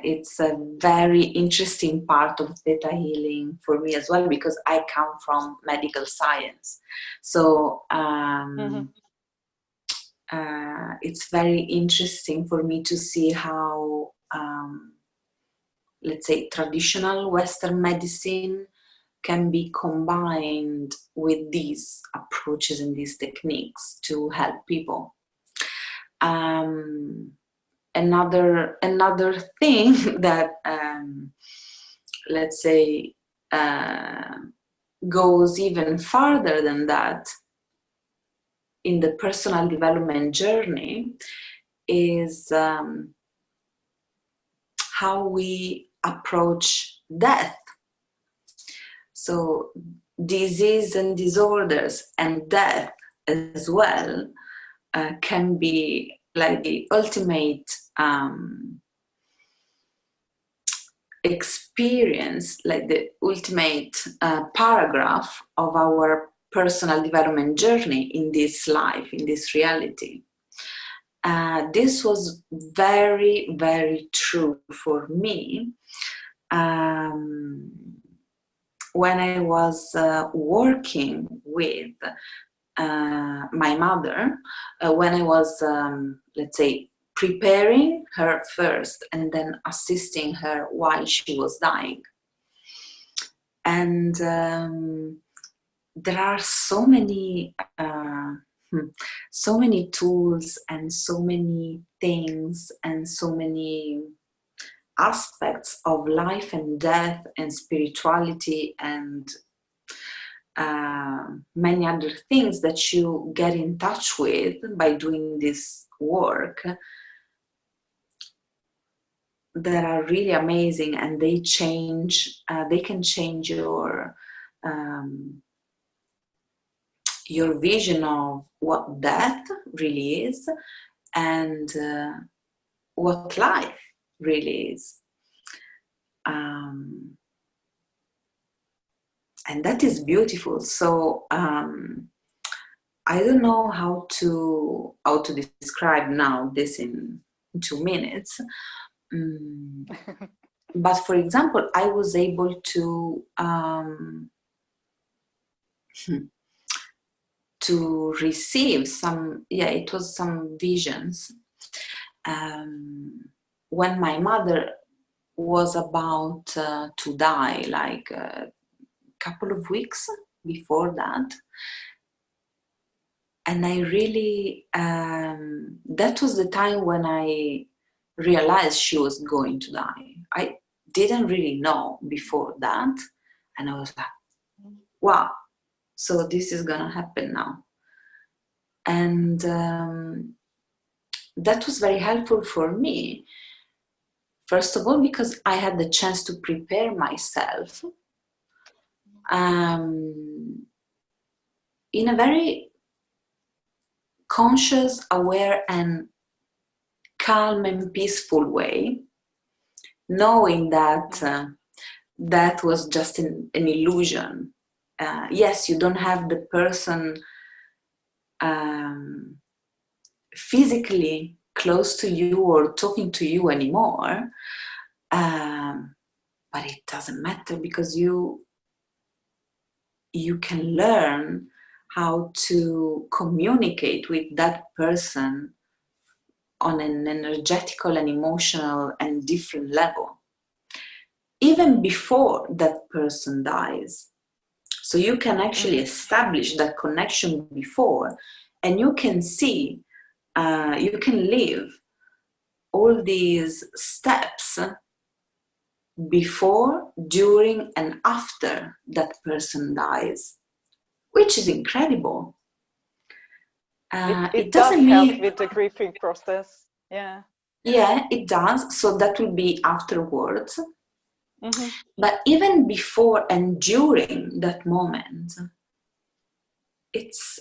it's a very interesting part of TheteaHealing for me as well, because I come from medical science, so it's very interesting for me to see how, let's say, traditional Western medicine can be combined with these approaches and these techniques to help people. Another thing that, let's say, goes even farther than that in the personal development journey is how we approach death. So disease and disorders and death as well can be like the ultimate experience, like the ultimate paragraph of our personal development journey in this life, in this reality. This was very, very true for me when I was working with my mother, when I was, let's say, preparing her first and then assisting her while she was dying. And there are so many tools and so many things and so many aspects of life and death and spirituality and many other things that you get in touch with by doing this work that are really amazing, and they can change your vision of what death really is and what life really is. And that is beautiful. So I don't know how to describe now this in 2 minutes. But for example, I was able to receive some visions when my mother was about to die, like a couple of weeks before that. And I really, that was the time when I realized she was going to die. I didn't really know before that. And I was like, wow, so this is gonna happen now. And that was very helpful for me. First of all, because I had the chance to prepare myself in a very conscious, aware, and calm and peaceful way, knowing that that was just an illusion. Yes, you don't have the person physically close to you or talking to you anymore, but it doesn't matter, because you can learn how to communicate with that person on an energetical and emotional and different level, even before that person dies. So you can actually establish that connection before, and you can see, you can live all these steps before, during, and after that person dies, which is incredible. It does doesn't help mean with the grieving process. Yeah. Yeah, it does. So that will be afterwards. But even before and during that moment, it's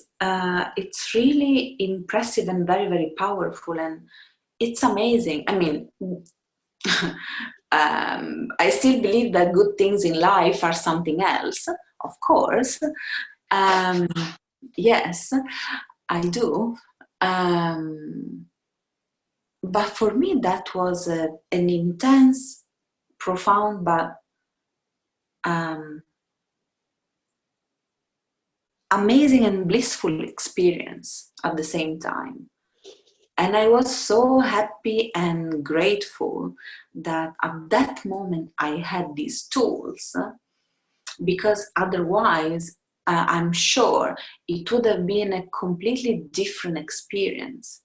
really impressive and very, very powerful, and it's amazing. I mean, I still believe that good things in life are something else, of course. Yes, I do. But for me, that was an intense, profound, but amazing and blissful experience at the same time. And I was so happy and grateful that at that moment I had these tools, because otherwise, I'm sure it would have been a completely different experience.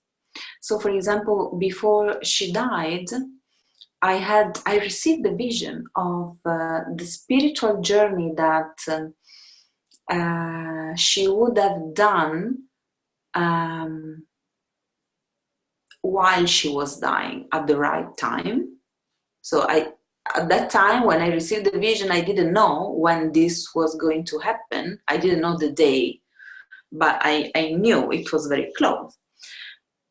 So, for example, before she died, I received the vision of the spiritual journey that she would have done while she was dying at the right time. So at that time, when I received the vision, I didn't know when this was going to happen. I didn't know the day, but I knew it was very close.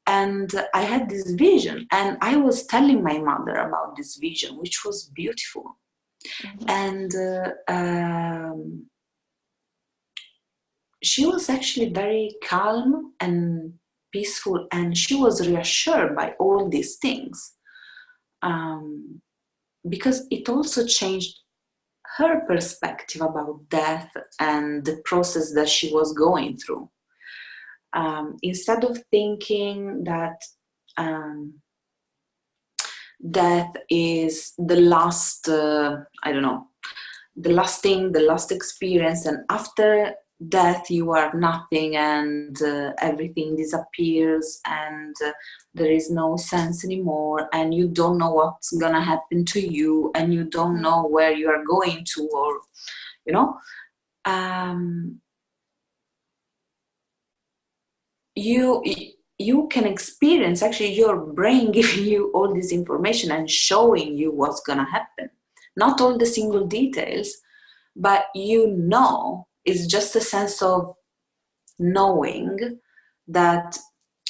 And I had this vision, and I was telling my mother about this vision, which was beautiful. And she was actually very calm and peaceful, and she was reassured by all these things, because it also changed her perspective about death and the process that she was going through. Instead of thinking that death is the last, the last thing, the last experience, and after death you are nothing, and everything disappears, and there is no sense anymore, and you don't know what's gonna happen to you, and you don't know where you are going to, or you can experience actually your brain giving you all this information and showing you what's gonna happen. Not all the single details, but it's just a sense of knowing that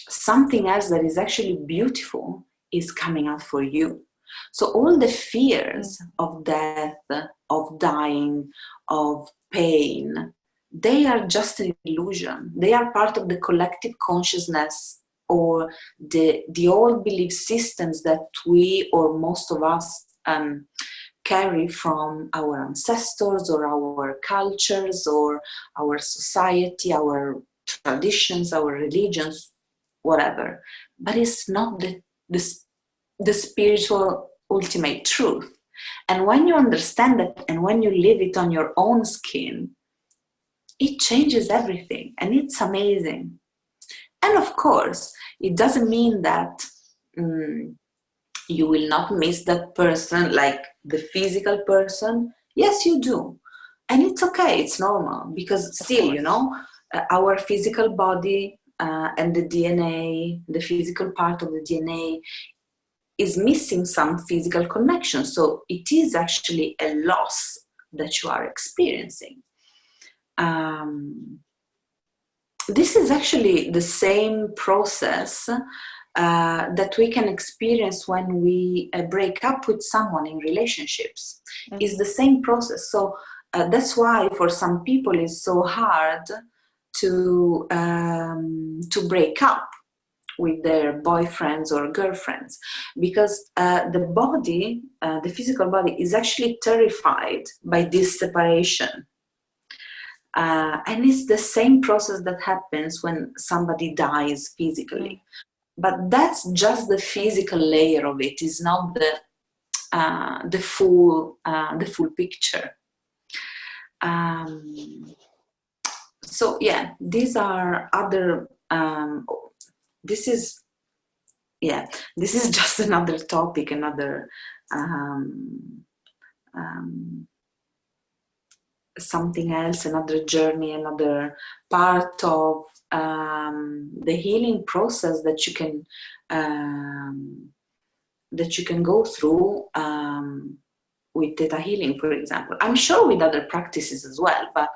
something else that is actually beautiful is coming out for you. So all the fears of death, of dying, of pain, they are just an illusion. They are part of the collective consciousness, or the old belief systems that we, or most of us, carry from our ancestors or our cultures or our society, our traditions, our religions, whatever. But it's not the spiritual ultimate truth. And when you understand that, and when you live it on your own skin, it changes everything, and it's amazing. And of course, it doesn't mean that you will not miss that person, like the physical person. Yes, you do. And it's okay, it's normal, because still, our physical body and the DNA, the physical part of the DNA is missing some physical connection. So it is actually a loss that you are experiencing. this is actually the same process that we can experience when we break up with someone in relationships. It's the same process. So that's why for some people it's so hard to break up with their boyfriends or girlfriends, because the body, the physical body, is actually terrified by this separation. And it's the same process that happens when somebody dies physically. But that's just the physical layer of it. It's not the full picture. So yeah, these are other. This is just another topic, another something else, another journey, another part of the healing process that you can go through with Theta Healing, for example. I'm sure with other practices as well, but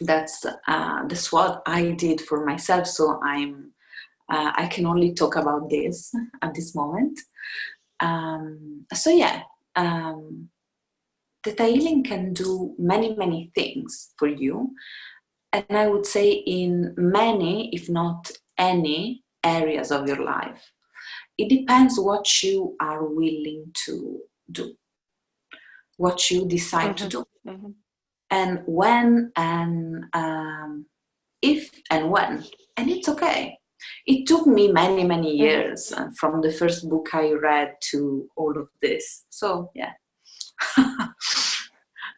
that's what I did for myself. So I can only talk about this at this moment. So yeah. TheteaHealing can do many, many things for you. And I would say in many, if not any, areas of your life. It depends what you are willing to do, what you decide to do. And when, and if and when. And it's okay. It took me many, many years from the first book I read to all of this. So yeah.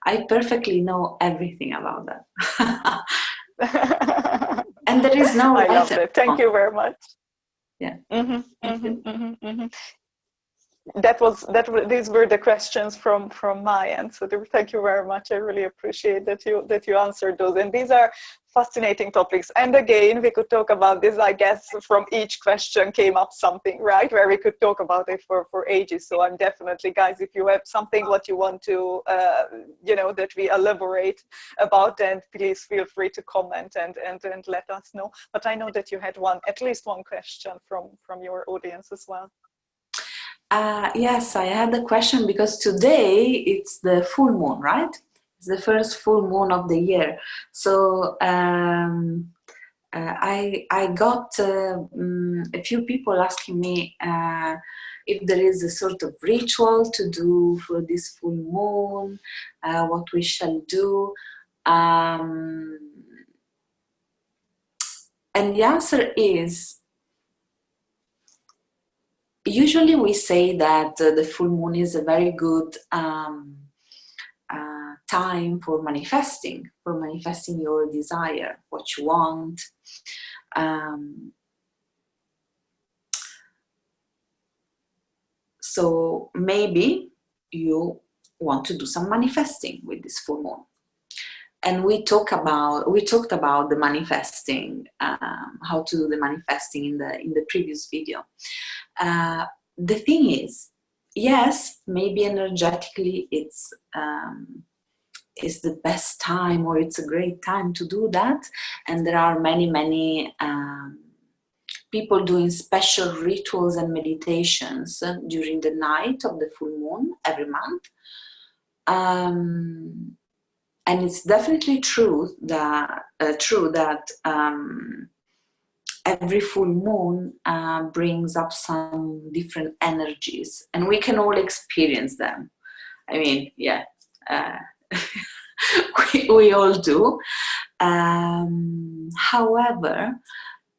I perfectly know everything about that. And there is no I love it. Thank you very much. Yeah. These were the questions from my end. So thank you very much. I really appreciate that you answered those. And these are fascinating topics. And again, we could talk about this. I guess from each question came up something, right? Where we could talk about it for ages. So I'm definitely, guys, if you have something what you want to, that we elaborate about, then please feel free to comment and let us know. But I know that you had at least one question from your audience as well. Yes, I had a question because today it's the full moon, right? It's the first full moon of the year. So I got a few people asking me if there is a sort of ritual to do for this full moon, what we shall do. And the answer is, usually we say that the full moon is a very good time for manifesting your desire, what you want. So maybe you want to do some manifesting with this full moon. And we talked about the manifesting, how to do the manifesting in the previous video. The thing is, yes, maybe energetically it's the best time, or it's a great time to do that. And there are many people doing special rituals and meditations during the night of the full moon every month. And it's definitely true that every full moon brings up some different energies, and we can all experience them. I mean, yeah, we all do. However,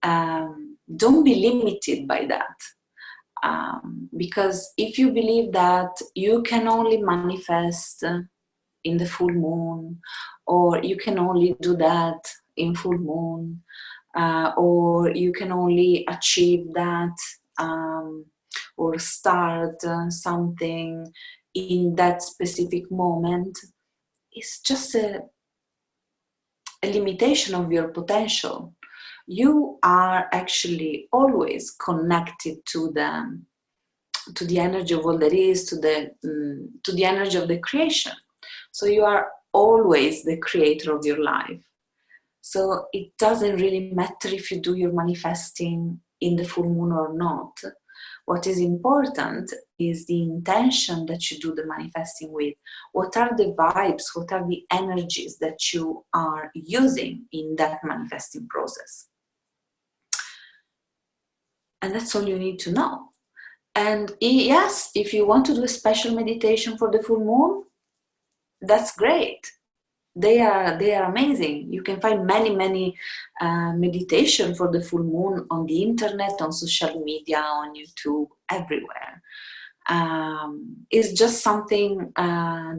don't be limited by that. Because if you believe that you can only manifest in the full moon, or you can only do that in full moon, or you can only achieve that or start something in that specific moment, it's just a limitation of your potential. You are actually always connected to the energy of all that is, to the energy of the creation. So you are always the creator of your life. So it doesn't really matter if you do your manifesting in the full moon or not. What is important is the intention that you do the manifesting with. What are the vibes, what are the energies that you are using in that manifesting process? And that's all you need to know. And yes, if you want to do a special meditation for the full moon, that's great. They are amazing. You can find many meditation for the full moon on the internet, on social media, on YouTube, everywhere. It's just something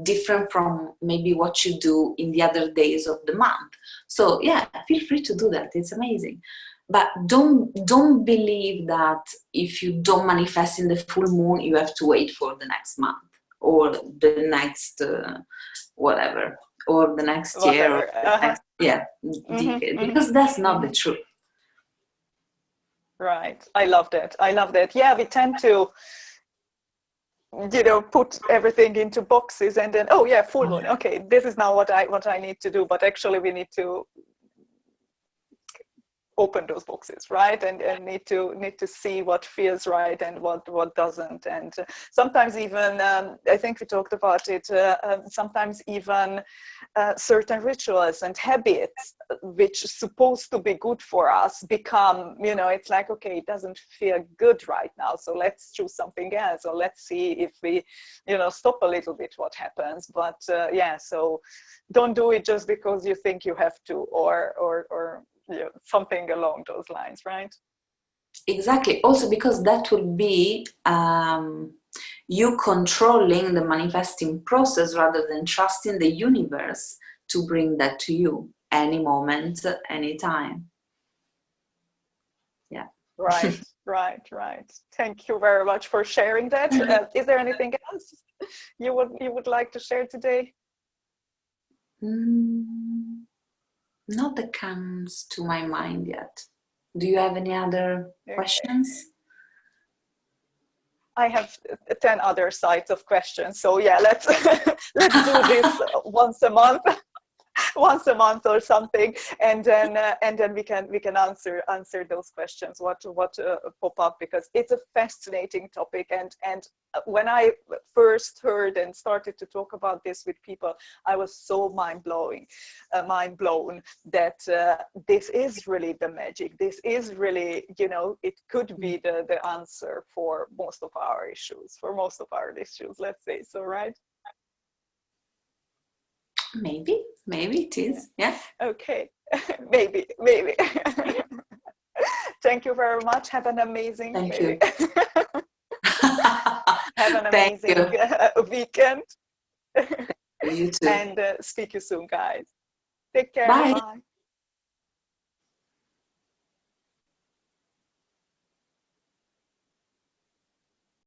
different from maybe what you do in the other days of the month. So yeah, feel free to do that. It's amazing. But don't believe that if you don't manifest in the full moon, you have to wait for the next month or the next whatever, or the next year, or the next, decade, because that's not the truth. Right. I love that. I love that. Yeah, we tend to, put everything into boxes and then, oh yeah, full moon. Okay, this is now what I need to do. But actually we need to open those boxes, right, and need to see what feels right and what doesn't. And sometimes even I think we talked about it, sometimes even certain rituals and habits which are supposed to be good for us become, it's like, okay, it doesn't feel good right now, so let's choose something else, or let's see if we stop a little bit what happens. But yeah, so don't do it just because you think you have to, or something along those lines, right? Exactly. Also because that will be you controlling the manifesting process rather than trusting the universe to bring that to you any moment, anytime. Yeah. Right. Thank you very much for sharing that. Is there anything else you would like to share today? Not that comes to my mind yet. Do you have any other questions? I have 10 other sides of questions. So yeah, let's do this once a month. Once a month or something, and then we can answer those questions what pop up, because it's a fascinating topic. And when I first heard and started to talk about this with people, I was so mind blown that this is really the magic. This is really, it could be the answer for most of our issues, let's say so, right? Maybe it is. Yeah. Okay. maybe. Thank you very much. Have an amazing day. Have an amazing weekend. You too. And speak to you soon, guys. Take care. Bye. Bye.